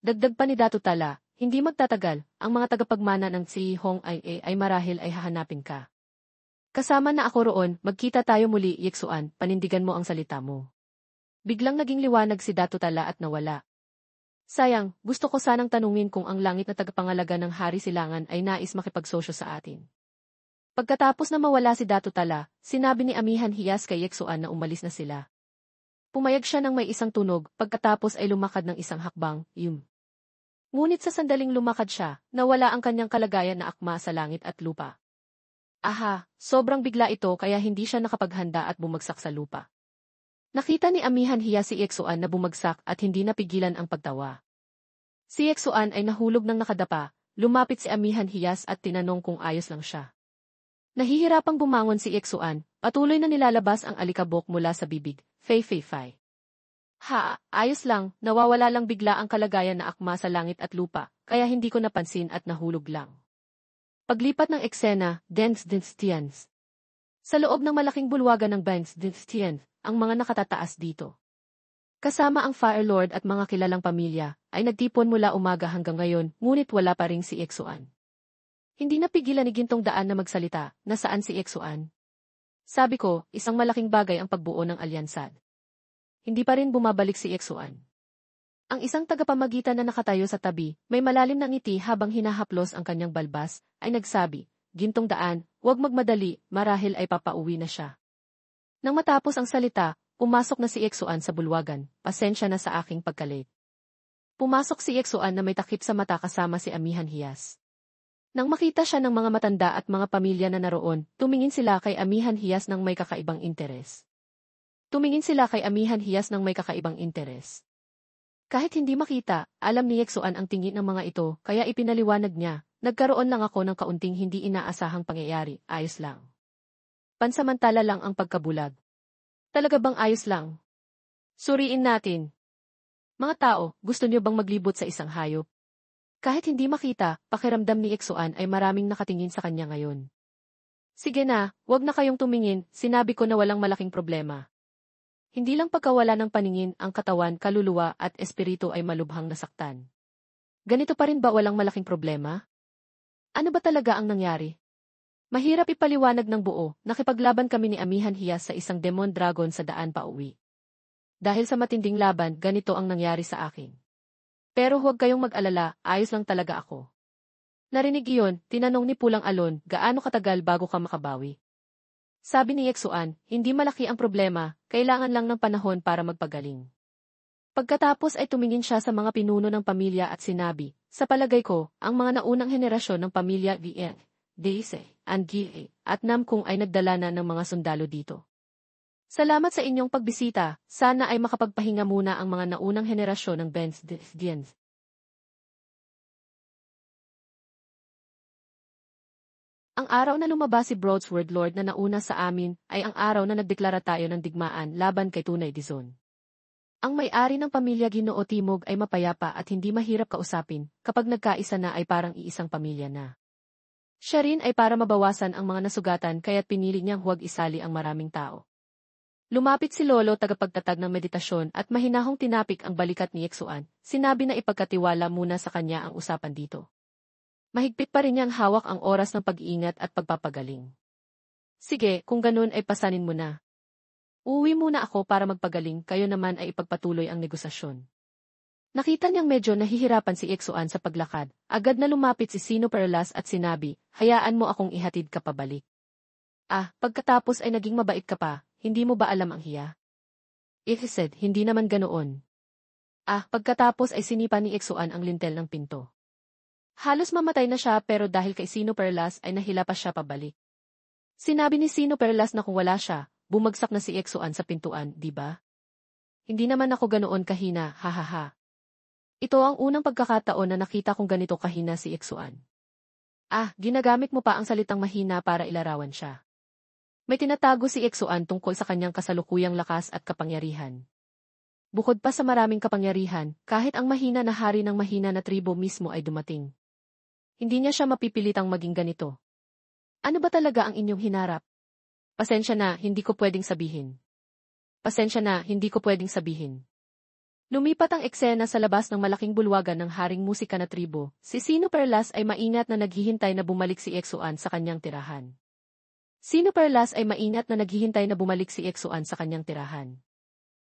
Dagdag pa ni Datu Tala, hindi magtatagal, ang mga tagapagmana ng Si Hong ay marahil ay hahanapin ka. Kasama na ako roon, magkita tayo muli, Exuan, panindigan mo ang salita mo. Biglang naging liwanag si Datu Tala at nawala. Sayang, gusto ko sanang tanungin kung ang langit na tagapangalaga ng Hari Silangan ay nais makipagsosyo sa atin. Pagkatapos na mawala si Datu Tala, sinabi ni Amihan Hiyas kay Exuan na umalis na sila. Pumayag siya ng may isang tunog, pagkatapos ay lumakad ng isang hakbang, Ngunit sa sandaling lumakad siya, nawala ang kanyang kalagayan na akma sa langit at lupa. Aha, sobrang bigla ito kaya hindi siya nakapaghanda at bumagsak sa lupa. Nakita ni Amihan Hiyas si Exuan na bumagsak at hindi napigilan ang pagtawa. Si Exuan ay nahulog ng nakadapa, lumapit si Amihan Hiyas at tinanong kung ayos lang siya. Nahihirapang bumangon si Exuan, patuloy na nilalabas ang alikabok mula sa bibig, Fei. Ha, ayos lang, nawawala lang bigla ang kalagayan na akma sa langit at lupa, kaya hindi ko napansin at nahulog lang. Paglipat ng eksena, Dance Dinstians. Sa loob ng malaking bulwagan ng Dance Dinstians, ang mga nakatataas dito. Kasama ang Fire Lord at mga kilalang pamilya, ay nagtipon mula umaga hanggang ngayon, ngunit wala pa ring si Exuan. Hindi napigilan ni Gintong Daan na magsalita, nasaan si Exuan? Sabi ko, isang malaking bagay ang pagbuo ng alyansa. Hindi pa rin bumabalik si Exuan. Ang isang tagapamagitan na nakatayo sa tabi, may malalim na ngiti habang hinahaplos ang kanyang balbas, ay nagsabi, Gintong Daan, huwag magmadali, marahil ay papauwi na siya. Nang matapos ang salita, pumasok na si Exuan sa bulwagan, pasensya na sa aking pagkalate. Pumasok si Exuan na may takip sa mata kasama si Amihan Hiyas. Nang makita siya ng mga matanda at mga pamilya na naroon, tumingin sila kay Amihan Hiyas ng may kakaibang interes. Kahit hindi makita, alam ni Exuan ang tingin ng mga ito, kaya ipinaliwanag niya, nagkaroon lang ako ng kaunting hindi inaasahang pangyayari, ayos lang. Pansamantala lang ang pagkabulag. Talaga bang ayos lang? Suriin natin. Mga tao, gusto niyo bang maglibot sa isang hayop? Kahit hindi makita, pakiramdam ni Exuan ay maraming nakatingin sa kanya ngayon. Sige na, wag na kayong tumingin, sinabi ko na walang malaking problema. Hindi lang pagkawala ng paningin ang katawan, kaluluwa at espiritu ay malubhang nasaktan. Ganito pa rin ba walang malaking problema? Ano ba talaga ang nangyari? Mahirap ipaliwanag ng buo, nakipaglaban kami ni Amihan Hiyas sa isang demon dragon sa daan pa uwi. Dahil sa matinding laban, ganito ang nangyari sa akin. Pero huwag kayong mag-alala, ayos lang talaga ako. Narinig iyon, tinanong ni Pulang Alon, gaano katagal bago ka makabawi? Sabi ni Yeksuan, hindi malaki ang problema, kailangan lang ng panahon para magpagaling. Pagkatapos ay tumingin siya sa mga pinuno ng pamilya at sinabi, sa palagay ko, ang mga naunang henerasyon ng pamilya Vien, Deise, Angie, at Namkung ay nagdala na ng mga sundalo dito. Salamat sa inyong pagbisita, sana ay makapagpahinga muna ang mga naunang henerasyon ng Benz Diens. Ang araw na lumabas si Broadsword Lord na nauna sa amin ay ang araw na nagdeklara tayo ng digmaan laban kay Tunay Dizon. Ang may-ari ng pamilya Ginoo Timog ay mapayapa at hindi mahirap kausapin, kapag nagkaisa na ay parang iisang pamilya na. Siya rin ay para mabawasan ang mga nasugatan kaya't pinili niyang huwag isali ang maraming tao. Lumapit si Lolo tagapagtatag ng meditasyon at mahinahong tinapik ang balikat ni Yeksuan, sinabi na ipagkatiwala muna sa kanya ang usapan dito. Mahigpit pa rin niyang hawak ang oras ng pag-iingat at pagpapagaling. Sige, kung ganun ay pasanin mo na. Uuwi muna ako para magpagaling, kayo naman ay ipagpatuloy ang negosasyon. Nakita niyang medyo nahihirapan si Yeksuan sa paglakad, agad na lumapit si Sino Perlas at sinabi, hayaan mo akong ihatid ka pabalik. Pagkatapos ay naging mabait ka pa, hindi mo ba alam ang hiya? If said, hindi naman ganoon. Pagkatapos ay sinipa ni Yeksuan ang lintel ng pinto. Halos mamatay na siya pero dahil kay Sino Perlas ay nahila pa siya pabalik. Sinabi ni Sino Perlas na kung wala siya, bumagsak na si Yeksuan sa pintuan, di ba? Hindi naman ako ganoon kahina, hahaha. Ito ang unang pagkakataon na nakita kong ganito kahina si Yeksuan. Ginagamit mo pa ang salitang mahina para ilarawan siya. May tinatago si Yeksuan tungkol sa kanyang kasalukuyang lakas at kapangyarihan. Bukod pa sa maraming kapangyarihan, kahit ang mahina na hari ng mahina na tribo mismo ay dumating. Hindi niya siya mapipilitang maging ganito. Ano ba talaga ang inyong hinarap? Pasensya na, hindi ko pwedeng sabihin. Pasensya na, hindi ko pwedeng sabihin. Lumipat ang eksena sa labas ng malaking bulwagan ng haring musika na tribo. Si Sino Perlas ay maingat na naghihintay na bumalik si Yeksuan sa kanyang tirahan. Sino Perlas ay maingat na naghihintay na bumalik si Yeksuan sa kanyang tirahan.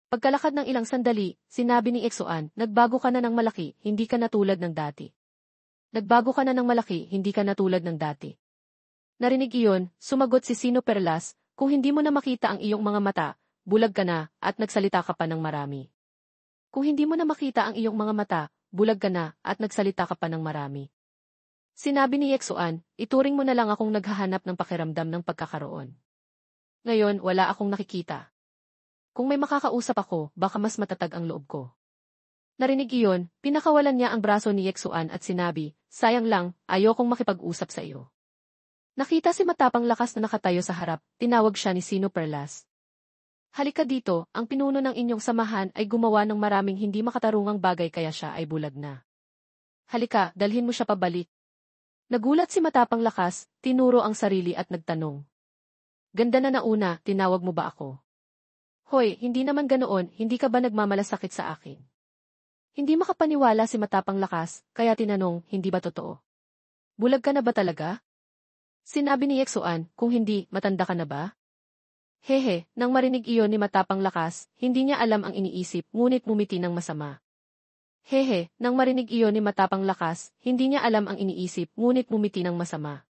Pagkalakad ng ilang sandali, sinabi ni Yeksuan, nagbago ka na ng malaki, hindi ka na tulad ng dati. Nagbago ka na ng malaki, hindi ka na tulad ng dati. Narinig iyon, sumagot si Sino Perlas, kung hindi mo na makita ang iyong mga mata, bulag ka na, at nagsalita ka pa ng marami. Kung hindi mo na makita ang iyong mga mata, bulag ka na, at nagsalita ka pa ng marami. Sinabi ni Yeksuan, ituring mo na lang akong naghahanap ng pakiramdam ng pagkakaroon. Ngayon, wala akong nakikita. Kung may makakausap ako, baka mas matatag ang loob ko. Narinig iyon, pinakawalan niya ang braso ni Yeksuan at sinabi, sayang lang, ayokong makipag-usap sa iyo. Nakita si Matapang Lakas na nakatayo sa harap, tinawag siya ni Sino Perlas. Halika dito, ang pinuno ng inyong samahan ay gumawa ng maraming hindi makatarungang bagay kaya siya ay bulag na. Halika, dalhin mo siya pabalik. Nagulat si Matapang Lakas, tinuro ang sarili at nagtanong. Ganda na nauna, tinawag mo ba ako? Hoy, hindi naman ganoon, hindi ka ba nagmamalasakit sa akin? Hindi makapaniwala si Matapang Lakas, kaya tinanong, hindi ba totoo? Bulag ka na ba talaga? Sinabi ni Yeksuan, kung hindi, matanda ka na ba? Hehe, nang marinig iyon ni Matapang Lakas, hindi niya alam ang iniisip, ngunit ngumiti ng masama. Hehe, nang marinig iyon ni Matapang Lakas, hindi niya alam ang iniisip, ngunit ngumiti ng masama.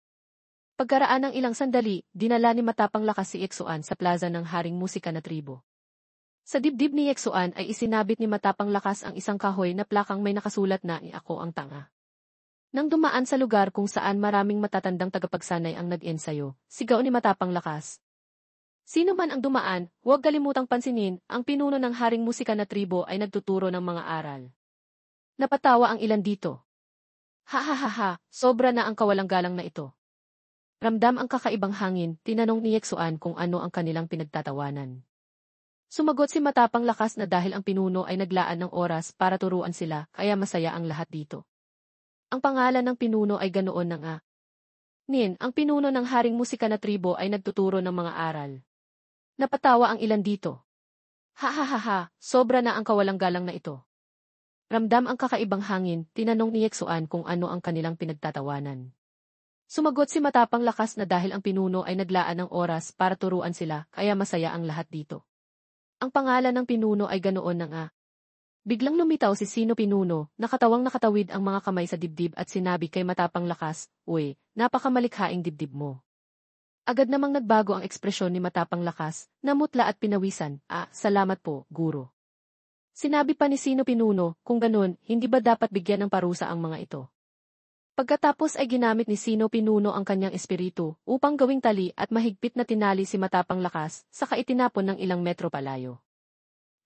Pagkaraan ng ilang sandali, dinala ni Matapang Lakas si Yeksuan sa plaza ng haring musika na tribo. Sa dibdib ni Yeksuan ay isinabit ni Matapang Lakas ang isang kahoy na plakang may nakasulat na ako ang tanga. Nang dumaan sa lugar kung saan maraming matatandang tagapagsanay ang nag-ensayo, sigaw ni Matapang Lakas. Sino man ang dumaan, huwag kalimutang pansinin, ang pinuno ng haring musika na tribo ay nagtuturo ng mga aral. Napatawa ang ilan dito. Ha, sobra na ang kawalang galang na ito. Ramdam ang kakaibang hangin, tinanong ni Yeksuan kung ano ang kanilang pinagtatawanan. Sumagot si Matapang Lakas na dahil ang pinuno ay naglaan ng oras para turuan sila, kaya masaya ang lahat dito. Ang pangalan ng pinuno ay ganoon na nga. Nin, ang pinuno ng haring musika na tribo ay nagtuturo ng mga aral. Napatawa ang ilan dito. Ha ha ha ha, sobra na ang kawalang galang na ito. Ramdam ang kakaibang hangin, tinanong ni Yexuan kung ano ang kanilang pinagtatawanan. Sumagot si Matapang Lakas na dahil ang pinuno ay naglaan ng oras para turuan sila, kaya masaya ang lahat dito. Ang pangalan ng pinuno ay ganoon na nga. Biglang lumitaw si Sino Pinuno, nakatawang nakatawid ang mga kamay sa dibdib at sinabi kay Matapang Lakas, "Uy, napakamalikhaing dibdib mo." Agad namang nagbago ang ekspresyon ni Matapang Lakas, namutla at pinawisan, salamat po, guro." Sinabi pa ni Sino Pinuno, kung ganun, hindi ba dapat bigyan ng parusa ang mga ito? Pagkatapos ay ginamit ni Sino Pinuno ang kanyang espiritu upang gawing tali at mahigpit na tinali si Matapang Lakas, saka itinapon ng ilang metro palayo.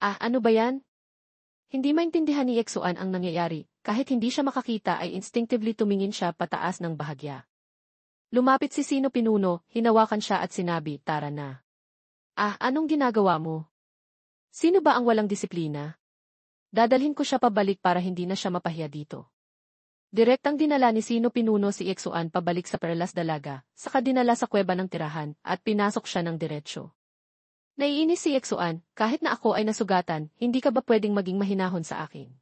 Ano ba yan? Hindi maintindihan ni Yexuan ang nangyayari, kahit hindi siya makakita ay instinctively tumingin siya pataas ng bahagya. Lumapit si Sino Pinuno, hinawakan siya at sinabi, "Tara na." Anong ginagawa mo? Sino ba ang walang disiplina? Dadalhin ko siya pabalik para hindi na siya mapahiya dito. Direktang dinala ni Sino Pinuno si Yexuan pabalik sa Perlas Dalaga, saka dinala sa kuweba ng tirahan, at pinasok siya ng diretsyo. Naiinis si Yexuan, kahit na ako ay nasugatan, hindi ka ba pwedeng maging mahinahon sa akin?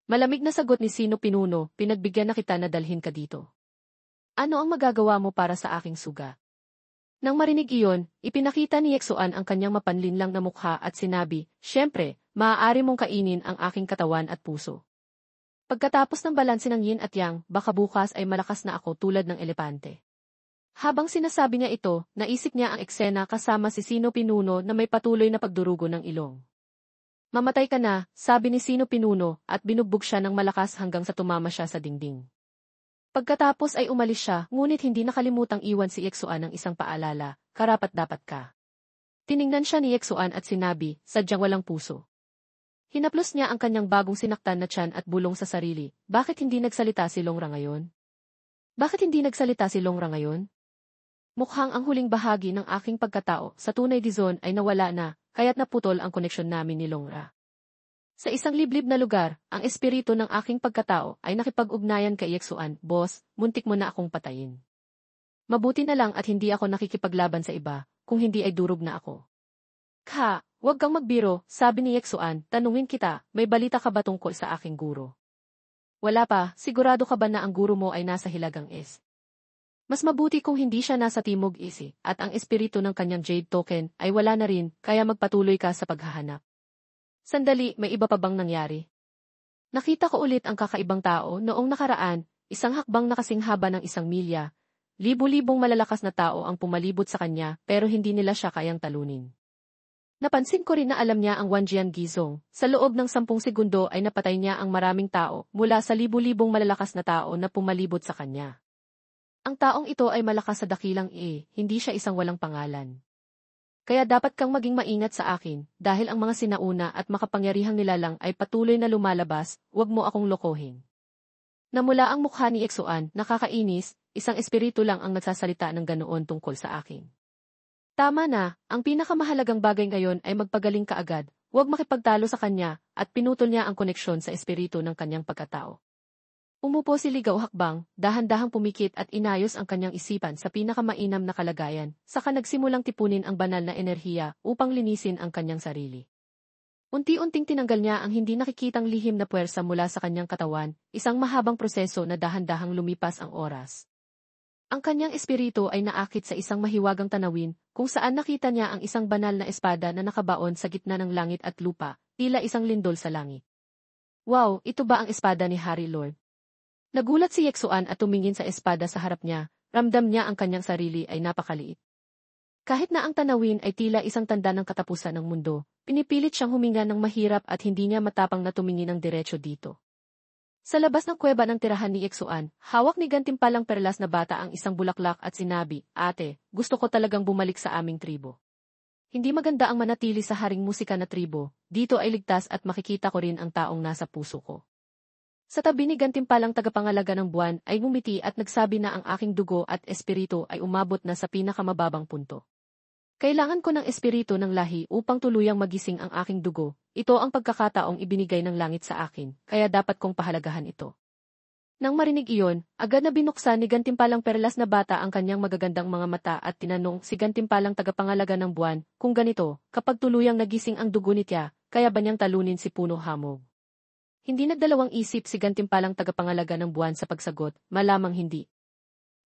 Malamig na sagot ni Sino Pinuno, "Pinagbigyan na kita na dalhin ka dito. Ano ang magagawa mo para sa aking suga?" Nang marinig iyon, ipinakita ni Yexuan ang kanyang mapanlinlang na mukha at sinabi, "Siyempre, maaari mong kainin ang aking katawan at puso. Pagkatapos ng balanse ng yin at yang, baka bukas ay malakas na ako tulad ng elepante." Habang sinasabi niya ito, naisip niya ang eksena kasama si Sino Pinuno na may patuloy na pagdurugo ng ilong. "Mamatay ka na," sabi ni Sino Pinuno, at binugbog siya ng malakas hanggang sa tumama siya sa dingding. Pagkatapos ay umalis siya, ngunit hindi nakalimutang iwan si Yexuan ng isang paalala, "Karapat-dapat ka." Tiningnan siya ni Yexuan at sinabi, "Sadyang walang puso." Hinaplos niya ang kanyang bagong sinaktan na tiyan at bulong sa sarili, "Bakit hindi nagsalita si Longra ngayon? Bakit hindi nagsalita si Longra ngayon? Mukhang ang huling bahagi ng aking pagkatao sa tunay Dizon ay nawala na, kaya't naputol ang koneksyon namin ni Longra. Sa isang liblib na lugar, ang espiritu ng aking pagkatao ay nakipag-ugnayan kay Yexuan, "Boss, muntik mo na akong patayin. Mabuti na lang at hindi ako nakikipaglaban sa iba, kung hindi ay durog na ako." Huwag kang magbiro," sabi ni Yexuan, "tanungin kita, may balita ka ba tungkol sa aking guro?" "Wala pa, sigurado ka ba na ang guro mo ay nasa Hilagang Is? Mas mabuti kung hindi siya nasa Timog Isi, at ang espiritu ng kanyang Jade Token ay wala na rin, kaya magpatuloy ka sa paghahanap." "Sandali, may iba pa bang nangyari?" "Nakita ko ulit ang kakaibang tao noong nakaraan, isang hakbang na kasing haba ng 1 milya. Libu-libong malalakas na tao ang pumalibot sa kanya, pero hindi nila siya kayang talunin. Napansin ko rin na alam niya ang Wanjian Gizong. Sa loob ng 10 segundo ay napatay niya ang maraming tao mula sa libu-libong malalakas na tao na pumalibot sa kanya. Ang taong ito ay malakas sa dakilang hindi siya isang walang pangalan. Kaya dapat kang maging maingat sa akin, dahil ang mga sinauna at makapangyarihang nilalang ay patuloy na lumalabas, huwag mo akong lokohin." Namula ang mukha ni Yexuan, nakakainis, isang espiritu lang ang nagsasalita ng ganoon tungkol sa akin. "Tama na, ang pinakamahalagang bagay ngayon ay magpagaling ka agad, huwag makipagtalo sa kanya, at pinutol niya ang koneksyon sa espiritu ng kanyang pagkatao. Umupo si Ligaw Hakbang, dahan-dahang pumikit at inayos ang kanyang isipan sa pinakamainam na kalagayan, saka nagsimulang tipunin ang banal na enerhiya upang linisin ang kanyang sarili. Unti-unting tinanggal niya ang hindi nakikitang lihim na puwersa mula sa kanyang katawan, isang mahabang proseso na dahan-dahang lumipas ang oras. Ang kanyang espiritu ay naakit sa isang mahiwagang tanawin, kung saan nakita niya ang isang banal na espada na nakabaon sa gitna ng langit at lupa, tila isang lindol sa langit. "Wow, ito ba ang espada ni Harry Lord?" Nagulat si Yexuan at tumingin sa espada sa harap niya, ramdam niya ang kanyang sarili ay napakaliit. Kahit na ang tanawin ay tila isang tanda ng katapusan ng mundo, pinipilit siyang huminga ng mahirap at hindi niya matapang na tumingin ng diretsyo dito. Sa labas ng kuweba ng tirahan ni Yexuan, hawak ni Gantimpalang Perlas na bata ang isang bulaklak at sinabi, "Ate, gusto ko talagang bumalik sa aming tribo. Hindi maganda ang manatili sa haring musika na tribo, dito ay ligtas at makikita ko rin ang taong nasa puso ko." Sa tabi ni Gantimpalang tagapangalaga ng buwan ay ngumiti at nagsabi na ang aking dugo at espiritu ay umabot na sa pinakamababang punto. "Kailangan ko ng espiritu ng lahi upang tuluyang magising ang aking dugo. Ito ang pagkakataong ibinigay ng langit sa akin, kaya dapat kong pahalagahan ito." Nang marinig iyon, agad na binuksan ni Gantimpalang Perlas na bata ang kanyang magagandang mga mata at tinanong si Gantimpalang tagapangalaga ng buwan, kung ganito, kapag tuluyang nagising ang dugo ni Tia, kaya ba niyang talunin si Puno Hamog? Hindi nagdalawang isip si Gantimpalang tagapangalaga ng buwan sa pagsagot, malamang hindi.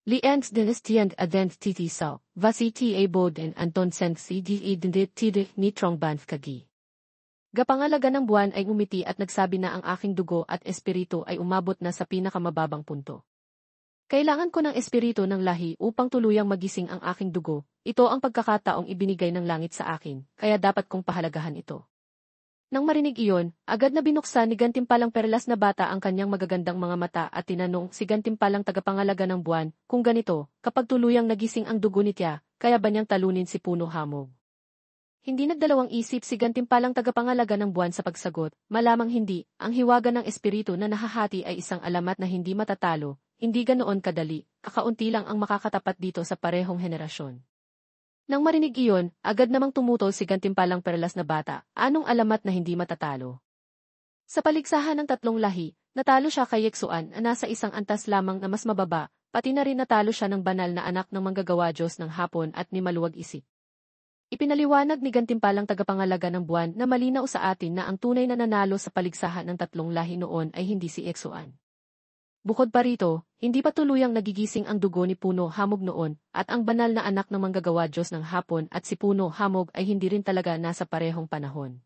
Liengs dynastien adent titisaw, vasi ti aboden anton sen si di idendit tidih ni trongbanf kagi. Gapangalaga ng buwan ay umiti at nagsabi na ang aking dugo at espiritu ay umabot na sa pinakamababang punto. Kailangan ko ng espiritu ng lahi upang tuluyang magising ang aking dugo. Ito ang pagkakataong ibinigay ng langit sa akin, kaya dapat kong pahalagahan ito. Nang marinig iyon, agad na binuksan ni Gantimpalang Perlas na bata ang kanyang magagandang mga mata at tinanong si Gantimpalang tagapangalaga ng buwan, kung ganito, kapag tuluyang nagising ang dugo ni Tia, kaya ba niyang talunin si Puno Hamog? Hindi nagdalawang isip si Gantimpalang tagapangalaga ng buwan sa pagsagot, malamang hindi, ang hiwaga ng espiritu na nahahati ay isang alamat na hindi matatalo, hindi ganoon kadali, kakaunti lang ang makakatapat dito sa parehong henerasyon. Nang marinig iyon, agad namang tumutol si Gantimpalang Perlas na bata, anong alamat na hindi matatalo? Sa paligsahan ng tatlong lahi, natalo siya kay Yeksuan na nasa isang antas lamang na mas mababa, pati na rin natalo siya ng banal na anak ng manggagawa Diyos ng hapon at ni maluwag isip. Ipinaliwanag ni Gantimpalang tagapangalaga ng buwan na malinaw sa atin na ang tunay na nanalo sa paligsahan ng tatlong lahi noon ay hindi si Yeksuan. Bukod pa rito, hindi pa tuluyang nagigising ang dugo ni Puno Hamog noon, at ang banal na anak ng manggagawa Diyos ng hapon at si Puno Hamog ay hindi rin talaga nasa parehong panahon.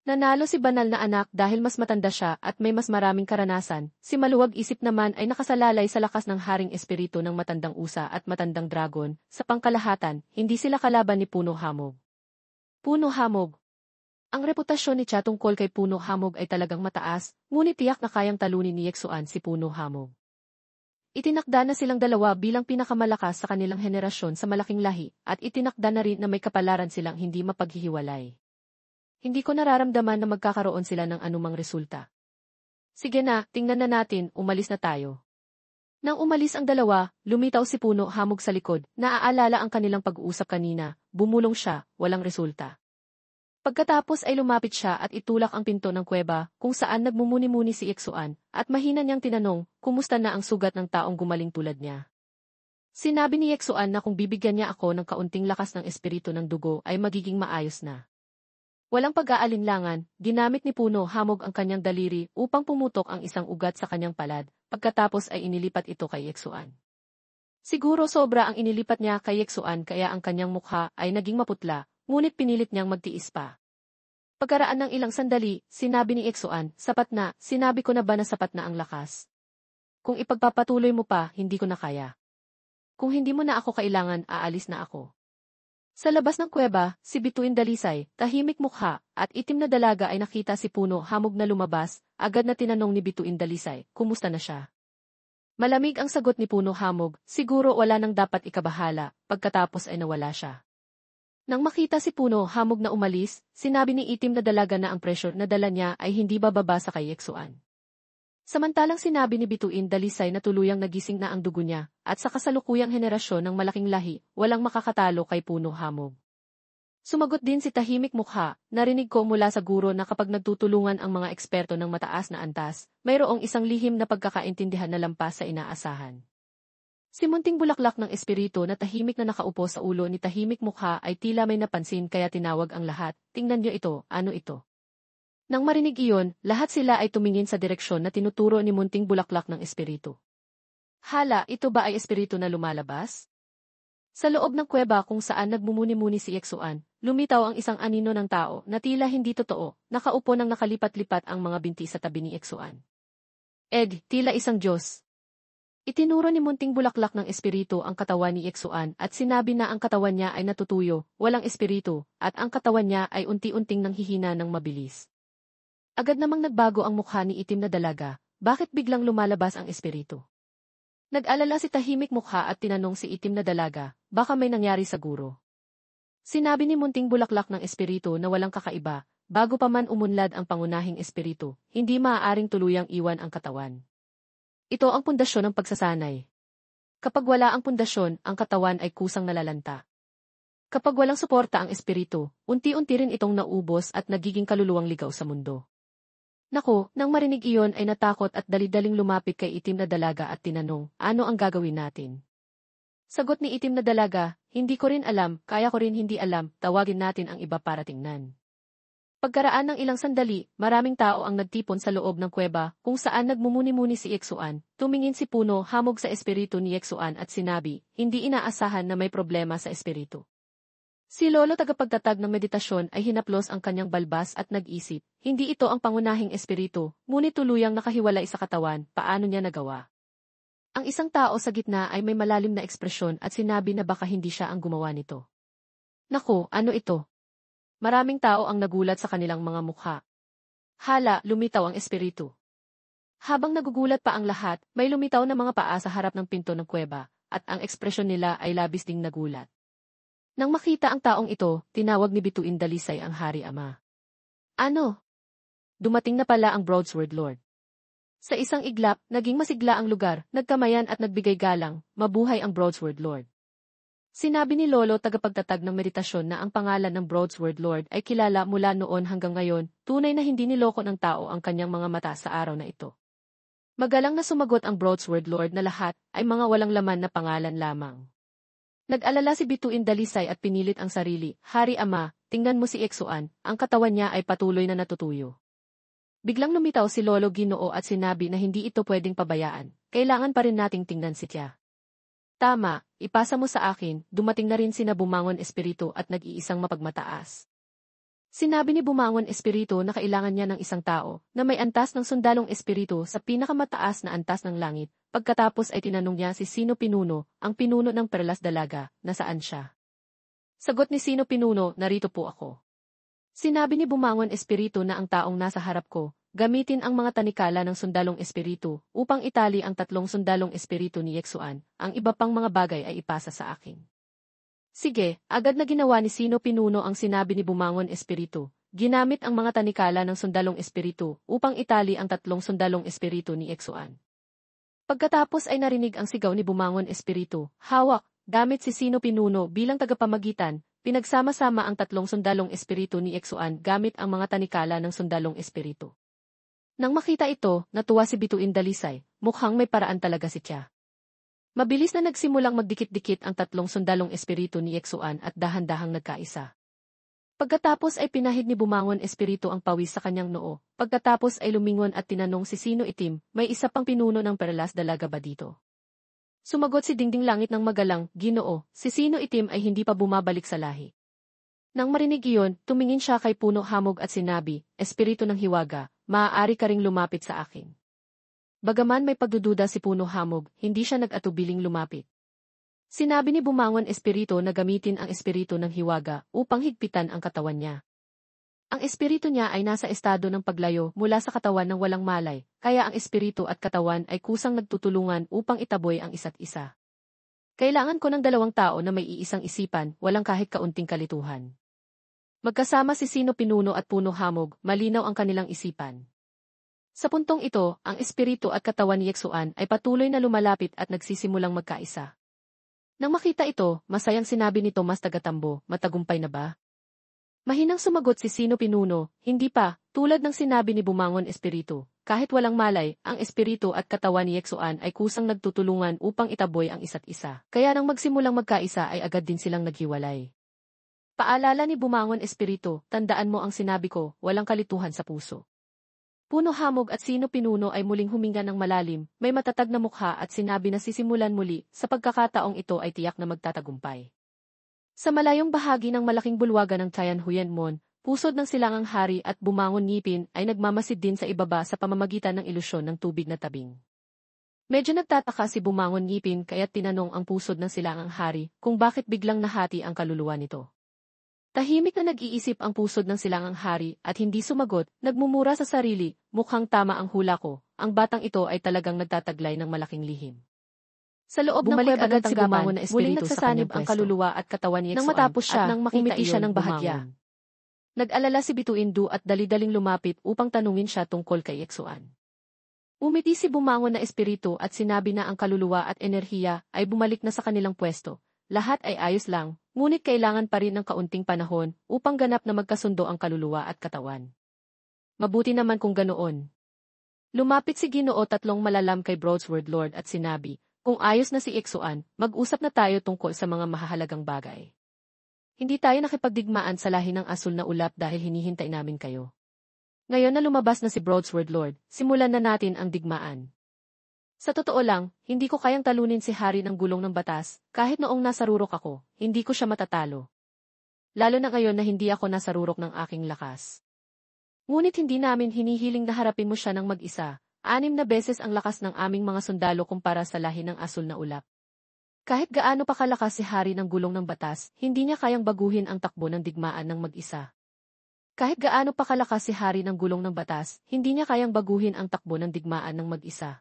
Nanalo si banal na anak dahil mas matanda siya at may mas maraming karanasan, si maluwag isip naman ay nakasalalay sa lakas ng haring espiritu ng matandang usa at matandang dragon, sa pangkalahatan, hindi sila kalaban ni Puno Hamog. Puno Hamog. Ang reputasyon ni Tia tungkol kay Puno Hamog ay talagang mataas, ngunit tiyak na kayang talunin ni Yeksuan si Puno Hamog. Itinakda na silang dalawa bilang pinakamalakas sa kanilang henerasyon sa malaking lahi, at itinakda na rin na may kapalaran silang hindi mapaghihiwalay. Hindi ko nararamdaman na magkakaroon sila ng anumang resulta. Sige na, tingnan na natin, umalis na tayo. Nang umalis ang dalawa, lumitaw si Puno Hamog sa likod, naaalala ang kanilang pag-uusap kanina, bumulong siya, walang resulta. Pagkatapos ay lumapit siya at itulak ang pinto ng kuweba, kung saan nagmumuni-muni si Yeksuan, at mahina niyang tinanong, kumusta na ang sugat ng taong gumaling tulad niya. Sinabi ni Yeksuan na kung bibigyan niya ako ng kaunting lakas ng espiritu ng dugo ay magiging maayos na. Walang pag-aalinlangan, ginamit ni Puno Hamog ang kanyang daliri upang pumutok ang isang ugat sa kanyang palad, pagkatapos ay inilipat ito kay Yeksuan. Siguro sobra ang inilipat niya kay Yeksuan kaya ang kanyang mukha ay naging maputla, ngunit pinilit niyang magtiis pa. Pagkaraan ng ilang sandali, sinabi ni Yeksuan, sapat na, sinabi ko na ba na sapat na ang lakas? Kung ipagpapatuloy mo pa, hindi ko na kaya. Kung hindi mo na ako kailangan, aalis na ako. Sa labas ng kuweba, si Bituin Dalisay, tahimik mukha, at itim na dalaga ay nakita si Puno Hamog na lumabas, agad na tinanong ni Bituin Dalisay, kumusta na siya? Malamig ang sagot ni Puno Hamog, siguro wala nang dapat ikabahala, pagkatapos ay nawala siya. Nang makita si Puno Hamog na umalis, sinabi ni itim na dalaga na ang pressure na dala niya ay hindi bababa sa kay Yeksuan. Samantalang sinabi ni Bituin Dalisay na tuluyang nagising na ang dugo niya, at sa kasalukuyang henerasyon ng malaking lahi, walang makakatalo kay Puno Hamog. Sumagot din si tahimik mukha, narinig ko mula sa guro na kapag nagtutulungan ang mga eksperto ng mataas na antas, mayroong isang lihim na pagkakaintindihan na lampas sa inaasahan. Si munting bulaklak ng espiritu na tahimik na nakaupo sa ulo ni tahimik mukha ay tila may napansin kaya tinawag ang lahat, tingnan niyo ito, ano ito? Nang marinig iyon, lahat sila ay tumingin sa direksyon na tinuturo ni munting bulaklak ng espiritu. Hala, ito ba ay espiritu na lumalabas? Sa loob ng kuweba kung saan nagmumuni-muni si Yeksuan, lumitaw ang isang anino ng tao na tila hindi totoo, nakaupo nang nakalipat-lipat ang mga binti sa tabi ni Yeksuan. Tila isang Diyos. Itinuro ni munting bulaklak ng espiritu ang katawan ni Yeksuan at sinabi na ang katawan niya ay natutuyo, walang espiritu, at ang katawan niya ay unti-unting nanghihina ng mabilis. Agad namang nagbago ang mukha ni itim na dalaga, bakit biglang lumalabas ang espiritu? Nag-alala si tahimik mukha at tinanong si itim na dalaga, baka may nangyari sa guro. Sinabi ni munting bulaklak ng espiritu na walang kakaiba, bago pa man umunlad ang pangunahing espiritu, hindi maaaring tuluyang iwan ang katawan. Ito ang pundasyon ng pagsasanay. Kapag wala ang pundasyon, ang katawan ay kusang nalalanta. Kapag walang suporta ang espiritu, unti-unti rin itong naubos at nagiging kaluluwang ligaw sa mundo. Naku, nang marinig iyon ay natakot at dali-daling lumapit kay itim na dalaga at tinanong, ano ang gagawin natin? Sagot ni itim na dalaga, hindi ko rin alam, kaya ko rin hindi alam, tawagin natin ang iba para tingnan. Pagkaraan ng ilang sandali, maraming tao ang nagtipon sa loob ng kuweba kung saan nagmumuni-muni si Yeksuan. Tumingin si Puno hamog sa espiritu ni Yeksuan at sinabi, hindi inaasahan na may problema sa espiritu. Si Lolo tagapagtatag ng meditasyon ay hinaplos ang kanyang balbas at nag-isip, hindi ito ang pangunahing espiritu, ngunit tuluyang nakahiwalay sa katawan, paano niya nagawa? Ang isang tao sa gitna ay may malalim na ekspresyon at sinabi na baka hindi siya ang gumawa nito. Naku, ano ito? Maraming tao ang nagulat sa kanilang mga mukha. Hala, lumitaw ang espiritu. Habang nagugulat pa ang lahat, may lumitaw na mga paa sa harap ng pinto ng kuweba, at ang ekspresyon nila ay labis ding nagulat. Nang makita ang taong ito, tinawag ni Bituin Dalisay ang Hari Ama. Ano? Dumating na pala ang Broadsword Lord. Sa isang iglap, naging masigla ang lugar, nagkamayan at nagbigay galang, mabuhay ang Broadsword Lord. Sinabi ni Lolo tagapagtatag ng meditasyon na ang pangalan ng Broadsword Lord ay kilala mula noon hanggang ngayon, tunay na hindi niloko ng tao ang kanyang mga mata sa araw na ito. Magalang na sumagot ang Broadsword Lord na lahat ay mga walang laman na pangalan lamang. Nag-alala si Bituin Dalisay at pinilit ang sarili, Hari Ama, tingnan mo si Yeksuan, ang katawan niya ay patuloy na natutuyo. Biglang lumitaw si Lolo Ginoo at sinabi na hindi ito pwedeng pabayaan, kailangan pa rin nating tingnan si Tia. Tama, ipasa mo sa akin, dumating na rin sina Bumangon Espiritu at nag-iisang mapagmataas. Sinabi ni Bumangon Espiritu na kailangan niya ng isang tao na may antas ng sundalong espiritu sa pinakamataas na antas ng langit. Pagkatapos ay tinanong niya si Sino Pinuno, ang pinuno ng Perlas Dalaga, nasaan siya. Sagot ni Sino Pinuno, narito po ako. Sinabi ni Bumangon Espiritu na ang taong nasa harap ko, gamitin ang mga tanikala ng sundalong espiritu upang itali ang tatlong sundalong espiritu ni Yeksuan, ang iba pang mga bagay ay ipasa sa akin. Sige, agad na ginawa ni Sino Pinuno ang sinabi ni Bumangon Espiritu. Ginamit ang mga tanikala ng sundalong espiritu upang itali ang tatlong sundalong espiritu ni Yeksuan. Pagkatapos ay narinig ang sigaw ni Bumangon Espiritu, hawak, gamit si Sino Pinuno bilang tagapamagitan, pinagsama-sama ang tatlong sundalong espiritu ni Yeksuan gamit ang mga tanikala ng sundalong espiritu. Nang makita ito, natuwa si Bituin Dalisay, mukhang may paraan talaga si Tia. Mabilis na nagsimulang magdikit-dikit ang tatlong sundalong espiritu ni Yeksuan at dahan-dahang nagkaisa. Pagkatapos ay pinahid ni Bumangon Espiritu ang pawis sa kanyang noo, pagkatapos ay lumingon at tinanong si Sino Itim, may isa pang pinuno ng Perlas Dalaga ba dito? Sumagot si Dingding Langit ng magalang, Ginoo, si Sino Itim ay hindi pa bumabalik sa lahi. Nang marinig iyon, tumingin siya kay Puno Hamog at sinabi, Espiritu ng Hiwaga, maaari ka ring lumapit sa akin. Bagaman may pagdududa si Puno Hamog, hindi siya nag-atubiling lumapit. Sinabi ni Bumangon Espiritu na gamitin ang espiritu ng hiwaga upang higpitan ang katawan niya. Ang espiritu niya ay nasa estado ng paglayo mula sa katawan ng walang malay, kaya ang espiritu at katawan ay kusang nagtutulungan upang itaboy ang isa't isa. Kailangan ko ng dalawang tao na may iisang isipan, walang kahit kaunting kalituhan. Magkasama si Sino Pinuno at Puno Hamog, malinaw ang kanilang isipan. Sa puntong ito, ang espiritu at katawan ni Yeksuan ay patuloy na lumalapit at nagsisimulang magkaisa. Nang makita ito, masayang sinabi ni Tomas Tagatambo, matagumpay na ba? Mahinang sumagot si Sino Pinuno, hindi pa, tulad ng sinabi ni Bumangon Espiritu, kahit walang malay, ang espiritu at katawan ni Yeksuan ay kusang nagtutulungan upang itaboy ang isa't isa. Kaya nang magsimulang magkaisa ay agad din silang naghiwalay. Paalala ni Bumangon Espiritu, tandaan mo ang sinabi ko, walang kalituhan sa puso. Puno Hamog at Sino Pinuno ay muling huminga ng malalim, may matatag na mukha at sinabi na sisimulan muli, sa pagkakataong ito ay tiyak na magtatagumpay. Sa malayong bahagi ng malaking bulwagan ng Tian Huyenmon, pusod ng silangang hari at Bumangon Ngipin ay nagmamasid din sa ibaba sa pamamagitan ng ilusyon ng tubig na tabing. Medyo nagtataka si Bumangon Ngipin kaya't tinanong ang pusod ng silangang hari kung bakit biglang nahati ang kaluluwa nito. Tahimik na nag-iisip ang pusod ng silangang hari at hindi sumagot, nagmumura sa sarili, mukhang tama ang hula ko, ang batang ito ay talagang nagtataglay ng malaking lihim. Sa loob ng kuweba agad si Bumangon na espiritu sa kanyang ang kaluluwa at katawan ni Yeksuan nang matapos siya, nang makita siya ng bahagya. Nag-alala si Bituin Du at dali-daling lumapit upang tanungin siya tungkol kay Yeksuan. Umiti si Bumangon na espiritu at sinabi na ang kaluluwa at enerhiya ay bumalik na sa kanilang pwesto. Lahat ay ayos lang, ngunit kailangan pa rin ng kaunting panahon upang ganap na magkasundo ang kaluluwa at katawan. Mabuti naman kung ganoon. Lumapit si Ginoo tatlong malalam kay Broadsword Lord at sinabi, kung ayos na si Ixuan, mag-usap na tayo tungkol sa mga mahahalagang bagay. Hindi tayo nakipagdigmaan sa lahi ng asul na ulap dahil hinihintay namin kayo. Ngayon na lumabas na si Broadsword Lord, simulan na natin ang digmaan. Sa totoo lang, hindi ko kayang talunin si Hari ng Gulong ng Batas, kahit noong nasa rurok ako, hindi ko siya matatalo. Lalo na ngayon na hindi ako nasa rurok ng aking lakas. Ngunit hindi namin hinihiling na harapin mo siya ng mag-isa, 6 na beses ang lakas ng aming mga sundalo kumpara sa lahi ng asul na ulap. Kahit gaano pa kalakas si Hari ng Gulong ng Batas, hindi niya kayang baguhin ang takbo ng digmaan ng mag-isa. Kahit gaano pa kalakas si Hari ng Gulong ng Batas, hindi niya kayang baguhin ang takbo ng digmaan ng mag-isa.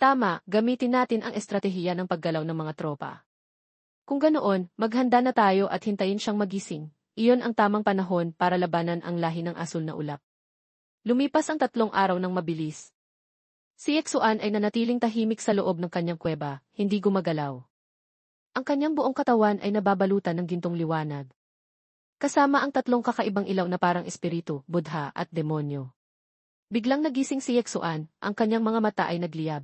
Tama, gamitin natin ang estratehiya ng paggalaw ng mga tropa. Kung ganoon, maghanda na tayo at hintayin siyang magising. Iyon ang tamang panahon para labanan ang lahi ng asul na ulap. Lumipas ang 3 araw ng mabilis. Si Ixuan ay nanatiling tahimik sa loob ng kanyang kuweba, hindi gumagalaw. Ang kanyang buong katawan ay nababalutan ng gintong liwanag. Kasama ang 3 kakaibang ilaw na parang espiritu, budha at demonyo. Biglang nagising si Ixuan, ang kanyang mga mata ay nagliyab.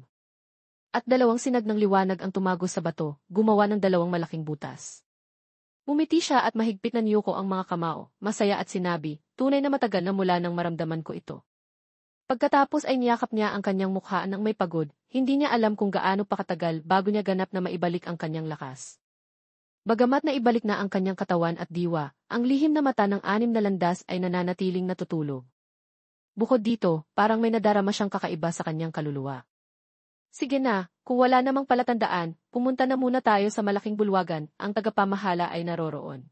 At 2 sinag ng liwanag ang tumagos sa bato, gumawa ng 2 malaking butas. Umiti siya at mahigpit na niyuko ang mga kamao, masaya at sinabi, tunay na matagal na mula nang maramdaman ko ito. Pagkatapos ay niyakap niya ang kanyang mukha nang may pagod, hindi niya alam kung gaano pa katagal bago niya ganap na maibalik ang kanyang lakas. Bagamat na ibalik na ang kanyang katawan at diwa, ang lihim na mata ng 6 na landas ay nananatiling natutulog. Bukod dito, parang may nadarama siyang kakaiba sa kanyang kaluluwa. Sige na, kung wala namang palatandaan, pumunta na muna tayo sa malaking bulwagan, ang tagapamahala ay naroroon.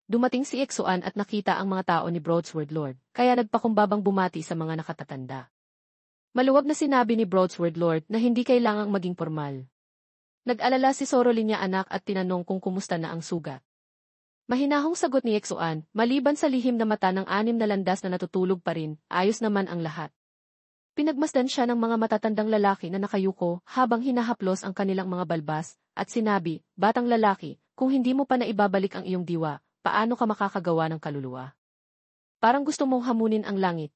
Dumating si Ixuan at nakita ang mga tao ni Broadsword Lord, kaya nagpakumbabang bumati sa mga nakatatanda. Maluwag na sinabi ni Broadsword Lord na hindi kailangang maging formal. Nag-alala si Sorolinya anak at tinanong kung kumusta na ang sugat. Mahinahong sagot ni Ixuan, maliban sa lihim na mata ng 6 na landas na natutulog pa rin, ayos naman ang lahat. Pinagmasdan siya ng mga matatandang lalaki na nakayuko habang hinahaplos ang kanilang mga balbas, at sinabi, batang lalaki, kung hindi mo pa naibabalik ang iyong diwa, paano ka makakagawa ng kaluluwa? Parang gusto mong hamunin ang langit.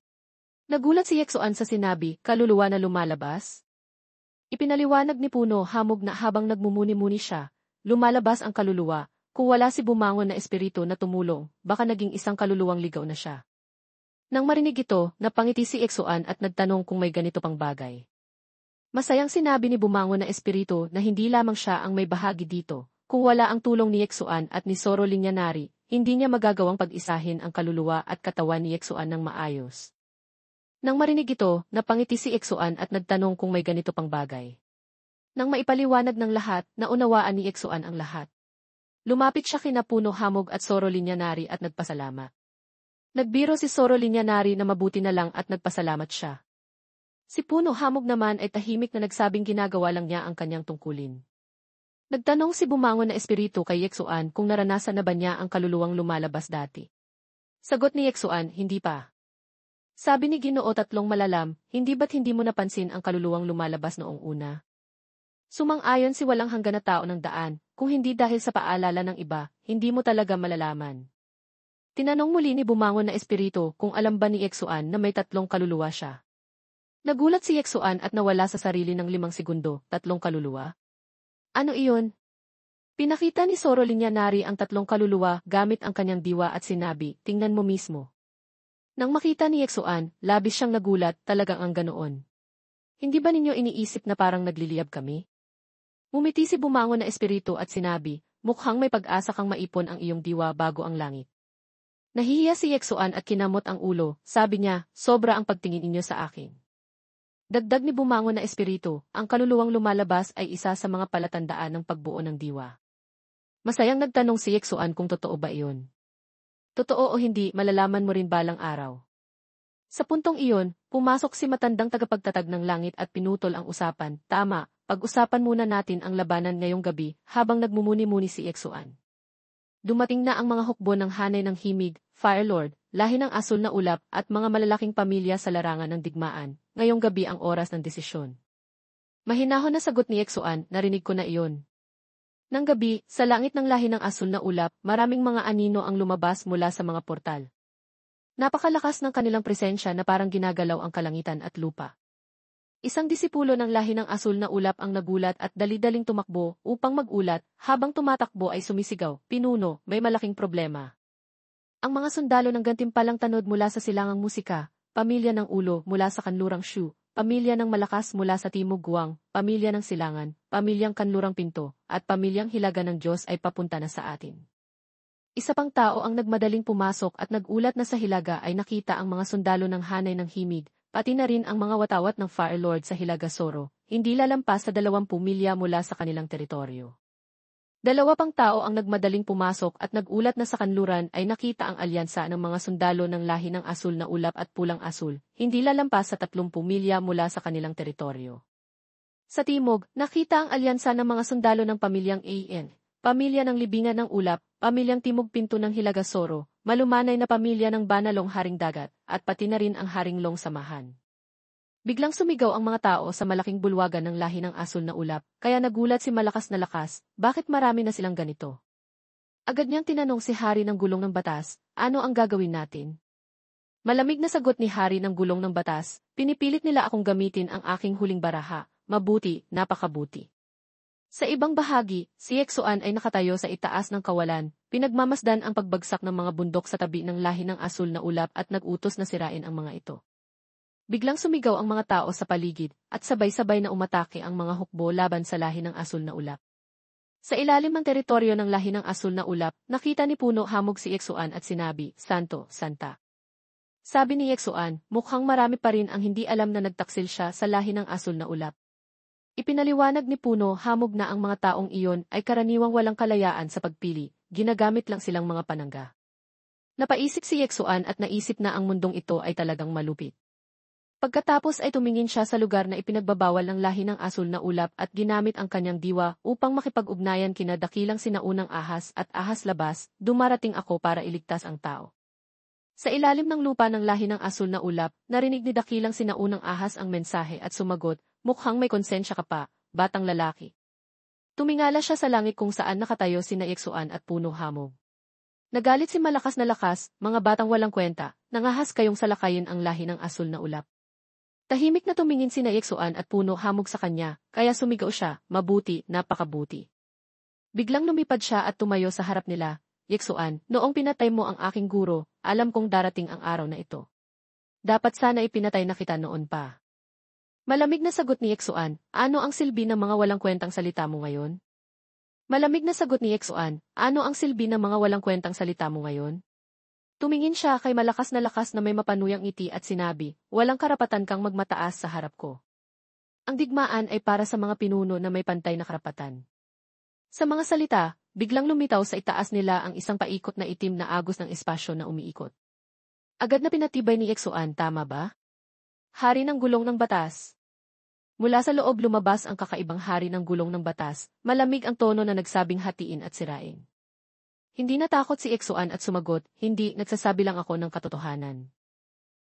Nagulat si Ixuan sa sinabi, kaluluwa na lumalabas? Ipinaliwanag ni Puno hamog na habang nagmumuni-muni siya, lumalabas ang kaluluwa, kung wala si bumangon na espiritu na tumulong, baka naging isang kaluluwang ligaw na siya. Nang marinig ito, napangiti si Ixuan at nagtanong kung may ganito pang bagay. Masayang sinabi ni bumangon na espiritu na hindi lamang siya ang may bahagi dito, kung wala ang tulong ni Ixuan at ni Sorolinya-nari, hindi niya magagawang pag-isahin ang kaluluwa at katawan ni Ixuan ng maayos. Nang marinig ito, napangiti si Ixuan at nagtanong kung may ganito pang bagay. Nang maipaliwanag ng lahat, naunawaan ni Ixuan ang lahat. Lumapit siya kina Puno Hamog at Sorolinya-nari at nagpasalamat. Nagbiro si Sorolinya-nari na mabuti na lang at nagpasalamat siya. Si Puno Hamog naman ay tahimik na nagsabing ginagawa lang niya ang kanyang tungkulin. Nagtanong si bumangon na espiritu kay Ixuan kung naranasan na ba niya ang kaluluwang lumalabas dati. Sagot ni Ixuan, hindi pa. Sabi ni Ginoo tatlong malalam, hindi ba't hindi mo napansin ang kaluluwang lumalabas noong una? Sumang-ayon si walang hanggan na tao ng daan, kung hindi dahil sa paalala ng iba, hindi mo talaga malalaman. Tinanong muli ni bumangon na espiritu kung alam ba ni Ixuan na may 3 kaluluwa siya. Nagulat si Ixuan at nawala sa sarili ng 5 segundo, 3 kaluluwa? Ano iyon? Pinakita ni Sorolinya-nari ang 3 kaluluwa gamit ang kanyang diwa at sinabi, tingnan mo mismo. Nang makita ni Ixuan, labis siyang nagulat, talagang ang ganoon. Hindi ba ninyo iniisip na parang nagliliyab kami? Mumiti si bumangon na espiritu at sinabi, mukhang may pag-asa kang maipon ang iyong diwa bago ang langit. Nahihiya si Ixuan at kinamot ang ulo, sabi niya, sobra ang pagtingin inyo sa akin. Dagdag ni bumangon na espiritu, ang kaluluwang lumalabas ay isa sa mga palatandaan ng pagbuo ng diwa. Masayang nagtanong si Ixuan kung totoo ba iyon. Totoo o hindi, malalaman mo rin balang araw. Sa puntong iyon, pumasok si matandang tagapagtatag ng langit at pinutol ang usapan, tama, pag-usapan muna natin ang labanan ngayong gabi habang nagmumuni-muni si Ixuan. Dumating na ang mga hukbo ng hanay ng himig, Fire Lord, lahi ng asul na ulap at mga malalaking pamilya sa larangan ng digmaan, ngayong gabi ang oras ng desisyon. Mahinahon na sagot ni Ixuan, narinig ko na iyon. Nang gabi, sa langit ng lahi ng asul na ulap, maraming mga anino ang lumabas mula sa mga portal. Napakalakas ng kanilang presensya na parang ginagalaw ang kalangitan at lupa. Isang disipulo ng lahi ng asul na ulap ang nagulat at dali-daling tumakbo upang magulat, habang tumatakbo ay sumisigaw, "Pinuno, may malaking problema." Ang mga sundalo ng gantimpalang tanod mula sa silangang musika, pamilya ng ulo mula sa kanlurang Shu, pamilya ng malakas mula sa timog Guang, pamilya ng silangan, pamilyang kanlurang pinto, at pamilyang hilaga ng Diyos ay papunta na sa atin. Isa pang tao ang nagmadaling pumasok at nagulat na sa hilaga ay nakita ang mga sundalo ng hanay ng himig, pati na rin ang mga watawat ng Fire Lord sa Hilaga Soro, hindi lalampas sa 20 milya mula sa kanilang teritoryo. Dalawa pang tao ang nagmadaling pumasok at nagulat na sa kanluran ay nakita ang alyansa ng mga sundalo ng lahi ng asul na ulap at pulang asul, hindi lalampas sa 30 milya mula sa kanilang teritoryo. Sa timog, nakita ang alyansa ng mga sundalo ng pamilyang AN, pamilya ng libingan ng ulap, pamilyang timog pinto ng Hilaga Soro, malumanay na pamilya ng banalong haring dagat, at pati na rin ang haring long samahan. Biglang sumigaw ang mga tao sa malaking bulwagan ng lahi ng asul na ulap, kaya nagulat si Malakas na Lakas, bakit marami na silang ganito? Agad niyang tinanong si Hari ng Gulong ng Batas, ano ang gagawin natin? Malamig na sagot ni Hari ng Gulong ng Batas, pinipilit nila akong gamitin ang aking huling baraha, mabuti, napakabuti. Sa ibang bahagi, si Yexuan ay nakatayo sa itaas ng kawalan, pinagmamasdan ang pagbagsak ng mga bundok sa tabi ng lahi ng asul na ulap at nag-utos na sirain ang mga ito. Biglang sumigaw ang mga tao sa paligid, at sabay-sabay na umatake ang mga hukbo laban sa lahi ng asul na ulap. Sa ilalim ng teritoryo ng lahi ng asul na ulap, nakita ni Puno Hamog si Yexuan at sinabi, "Santo, Santa." Sabi ni Yexuan, mukhang marami pa rin ang hindi alam na nagtaksil siya sa lahi ng asul na ulap. Ipinaliwanag ni Puno Hamog na ang mga taong iyon ay karaniwang walang kalayaan sa pagpili, ginagamit lang silang mga panangga. Napaisip si Yexuan at naisip na ang mundong ito ay talagang malupit. Pagkatapos ay tumingin siya sa lugar na ipinagbabawal ng lahi ng asul na ulap at ginamit ang kanyang diwa upang makipag-ugnayan kina dakilang sinaunang ahas at ahas labas, dumarating ako para iligtas ang tao. Sa ilalim ng lupa ng lahi ng asul na ulap, narinig ni dakilang sinaunang ahas ang mensahe at sumagot, mukhang may konsensya ka pa, batang lalaki. Tumingala siya sa langit kung saan nakatayo sina Yexuan at Puno Hamog. Nagalit si Malakas na Lakas, mga batang walang kwenta, nangahas kayong salakayin ang lahi ng asul na ulap. Tahimik na tumingin sina Yexuan at Puno Hamog sa kanya, kaya sumigaw siya, mabuti, napakabuti. Biglang lumipad siya at tumayo sa harap nila, Yexuan, noong pinatay mo ang aking guro, alam kong darating ang araw na ito. Dapat sana ipinatay na kita noon pa. Malamig na sagot ni Yexuan, ano ang silbi ng mga walang kwentang salita mo ngayon? Malamig na sagot ni Yexuan, ano ang silbi ng mga walang kwentang salita mo ngayon? Tumingin siya kay Malakas na Lakas na may mapanuyang ngiti at sinabi, walang karapatan kang magmataas sa harap ko. Ang digmaan ay para sa mga pinuno na may pantay na karapatan. Sa mga salita, biglang lumitaw sa itaas nila ang isang paikot na itim na agos ng espasyo na umiikot. Agad na pinatibay ni Yexuan, tama ba? Hari ng Gulong ng Batas. Mula sa loob lumabas ang kakaibang hari ng Gulong ng Batas, malamig ang tono na nagsabing hatiin at sirain. Hindi natakot si Yexuan at sumagot, hindi, nagsasabi lang ako ng katotohanan.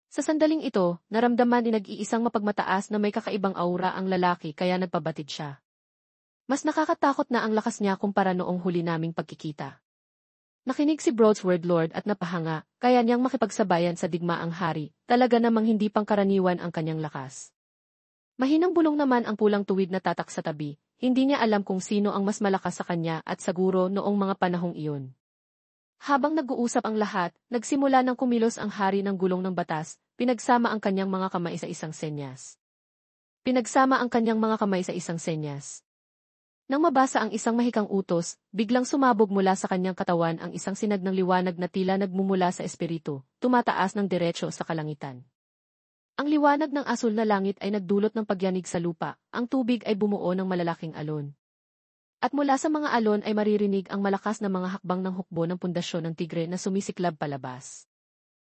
Sa sandaling ito, naramdaman ni nag-iisang mapagmataas na may kakaibang aura ang lalaki kaya nagpabatid siya. Mas nakakatakot na ang lakas niya kumpara noong huli naming pagkikita. Nakinig si Broadsword Lord at napahanga, kaya niyang makipagsabayan sa digmaang hari, talaga namang hindi pangkaraniwan ang kanyang lakas. Mahinang bulong naman ang pulang tuwid na tatak sa tabi, hindi niya alam kung sino ang mas malakas sa kanya at siguro noong mga panahong iyon. Habang nag-uusap ang lahat, nagsimula ng kumilos ang hari ng Gulong ng Batas, pinagsama ang kanyang mga kamay sa isang senyas. Nang mabasa ang isang mahikang utos, biglang sumabog mula sa kanyang katawan ang isang sinag ng liwanag na tila nagmumula sa espiritu, tumataas ng diretso sa kalangitan. Ang liwanag ng asul na langit ay nagdulot ng pagyanig sa lupa, ang tubig ay bumuo ng malalaking alon. At mula sa mga alon ay maririnig ang malakas na mga hakbang ng hukbo ng pundasyon ng tigre na sumisiklab palabas.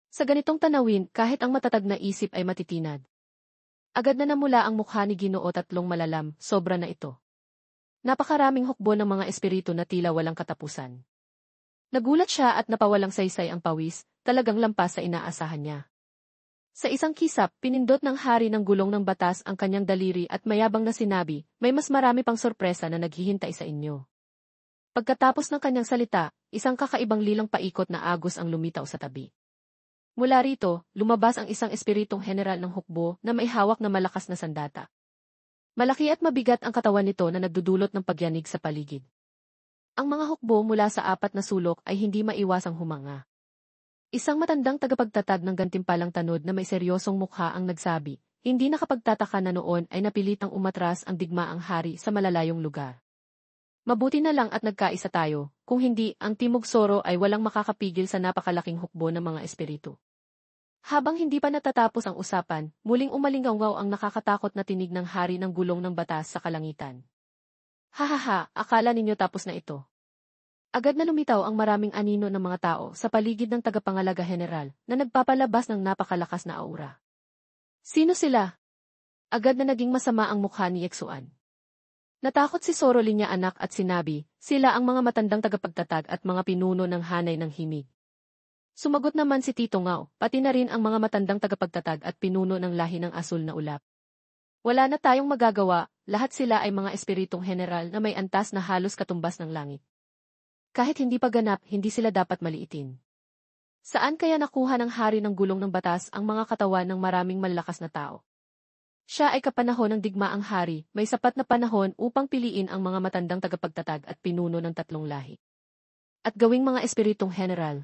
Sa ganitong tanawin, kahit ang matatag na isip ay matitinad. Agad na namula ang mukha ni Ginoo tatlong malalam, sobra na ito. Napakaraming hukbo ng mga espiritu na tila walang katapusan. Nagulat siya at napawalang saysay ang pawis, talagang lampas sa inaasahan niya. Sa isang kisap, pinindot ng hari ng Gulong ng Batas ang kanyang daliri at mayabang na sinabi, may mas marami pang sorpresa na naghihintay sa inyo. Pagkatapos ng kanyang salita, isang kakaibang lilang paikot na agos ang lumitaw sa tabi. Mula rito, lumabas ang isang espiritong general ng hukbo na may hawak na malakas na sandata. Malaki at mabigat ang katawan nito na nagdudulot ng pagyanig sa paligid. Ang mga hukbo mula sa apat na sulok ay hindi maiwasang humanga. Isang matandang tagapagtatag ng gantimpalang tanod na may seryosong mukha ang nagsabi, hindi nakapagtataka na noon ay napilitang umatras ang digmaang hari sa malalayong lugar. Mabuti na lang at nagkaisa tayo, kung hindi, ang Timog Soro ay walang makakapigil sa napakalaking hukbo ng mga espiritu. Habang hindi pa natatapos ang usapan, muling umalingaw ang nakakatakot na tinig ng hari ng gulong ng batas sa kalangitan. Hahaha, akala ninyo tapos na ito. Agad na lumitaw ang maraming anino ng mga tao sa paligid ng tagapangalaga general na nagpapalabas ng napakalakas na aura. Sino sila? Agad na naging masama ang mukha ni Yeksuan. Natakot si Soro Linya anak at sinabi, sila ang mga matandang tagapagtatag at mga pinuno ng hanay ng himig. Sumagot naman si Tito Ngao, pati na rin ang mga matandang tagapagtatag at pinuno ng lahi ng asul na ulap. Wala na tayong magagawa, lahat sila ay mga espiritong general na may antas na halos katumbas ng langit. Kahit hindi pa ganap, hindi sila dapat maliitin. Saan kaya nakuha ng hari ng gulong ng batas ang mga katawan ng maraming malalakas na tao? Siya ay kapanahon ng digmaang hari, may sapat na panahon upang piliin ang mga matandang tagapagtatag at pinuno ng tatlong lahi. At gawing mga espiritong general.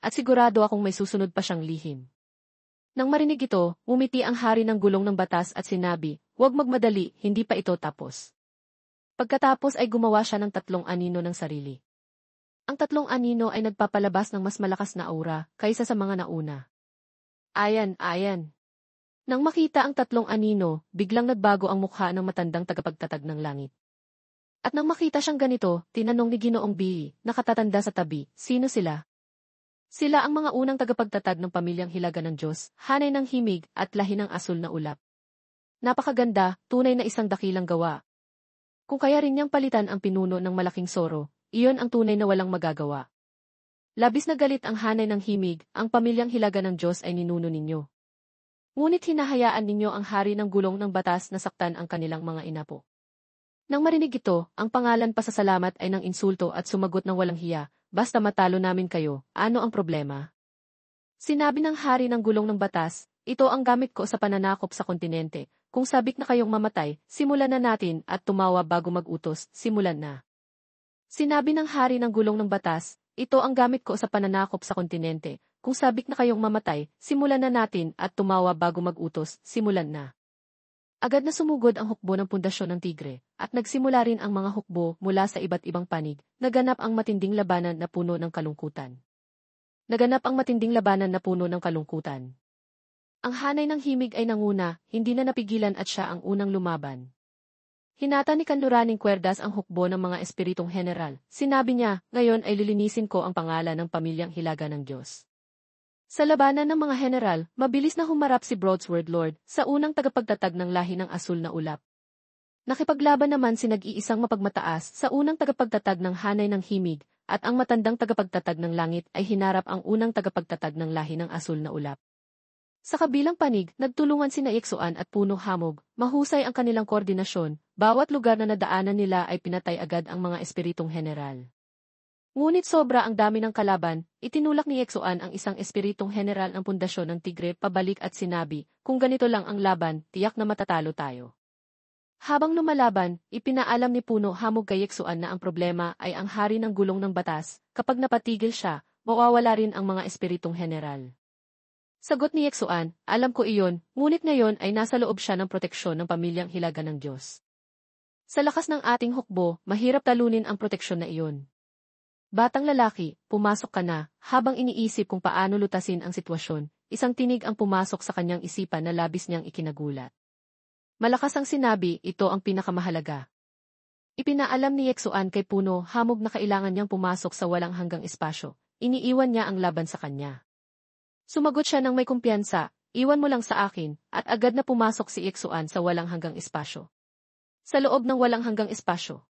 At sigurado akong may susunod pa siyang lihim. Nang marinig ito, umiti ang hari ng gulong ng batas at sinabi, huwag magmadali, hindi pa ito tapos. Pagkatapos ay gumawa siya ng tatlong anino ng sarili. Ang tatlong anino ay nagpapalabas ng mas malakas na aura kaysa sa mga nauna. Ayan. Nang makita ang tatlong anino, biglang nagbago ang mukha ng matandang tagapagtatag ng langit. At nang makita siyang ganito, tinanong ni Ginoong Bi, nakatatanda sa tabi, sino sila? Sila ang mga unang tagapagtatag ng pamilyang Hilaga ng Diyos, hanay ng himig at lahi ng asul na ulap. Napakaganda, tunay na isang dakilang gawa. Kung kaya rin niyang palitan ang pinuno ng malaking Soro, iyon ang tunay na walang magagawa. Labis na galit ang hanay ng himig, ang pamilyang Hilaga ng Diyos ay ninuno ninyo. Ngunit hinahayaan ninyo ang hari ng gulong ng batas na saktan ang kanilang mga inapo. Nang marinig ito, ang pangalan pasasalamat ay ng insulto at sumagot ng walang hiya, basta matalo namin kayo, ano ang problema? Sinabi ng hari ng gulong ng batas, ito ang gamit ko sa pananakop sa kontinente, kung sabik na kayong mamatay, simulan na natin at tumawa bago mag-utos, simulan na. Sinabi ng hari ng gulong ng batas, ito ang gamit ko sa pananakop sa kontinente, kung sabik na kayong mamatay, simulan na natin at tumawa bago mag-utos, simulan na. Agad na sumugod ang hukbo ng pundasyon ng tigre, at nagsimula rin ang mga hukbo mula sa iba't ibang panig, naganap ang matinding labanan na puno ng kalungkutan. Ang hanay ng himig ay nanguna, hindi na napigilan at siya ang unang lumaban. Hinata ni Kanluraning Kwerdas ang hukbo ng mga espiritong general. Sinabi niya, ngayon ay lilinisin ko ang pangalan ng pamilyang Hilaga ng Diyos. Sa labanan ng mga general, mabilis na humarap si Broadsword Lord sa unang tagapagtatag ng lahi ng asul na ulap. Nakipaglaban naman si nag-iisang mapagmataas sa unang tagapagtatag ng hanay ng himig, at ang matandang tagapagtatag ng langit ay hinarap ang unang tagapagtatag ng lahi ng asul na ulap. Sa kabilang panig, nagtulungan sina Yeksuan at Puno Hamog, mahusay ang kanilang koordinasyon, bawat lugar na nadaanan nila ay pinatay agad ang mga espiritong general. Ngunit sobra ang dami ng kalaban, itinulak ni Yeksuan ang isang espiritong general ng pundasyon ng tigre pabalik at sinabi, kung ganito lang ang laban, tiyak na matatalo tayo. Habang lumalaban, ipinaalam ni Puno Hamog kay Yeksuan na ang problema ay ang hari ng gulong ng batas, kapag napatigil siya, mawawala rin ang mga espiritong general. Sagot ni Yeksuan, alam ko iyon, ngunit ngayon ay nasa loob siya ng proteksyon ng pamilyang Hilaga ng Diyos. Sa lakas ng ating hukbo, mahirap talunin ang proteksyon na iyon. Batang lalaki, pumasok ka na, habang iniisip kung paano lutasin ang sitwasyon, isang tinig ang pumasok sa kanyang isipan na labis niyang ikinagulat. Malakas ang sinabi, ito ang pinakamahalaga. Ipinaalam ni Yeksuan kay Puno Hamog na kailangan niyang pumasok sa walang hanggang espasyo, iniiwan niya ang laban sa kanya. Sumagot siya ng may kumpiyansa, iwan mo lang sa akin, at agad na pumasok si Yeksuan sa walang hanggang espasyo. Sa loob ng walang hanggang espasyo,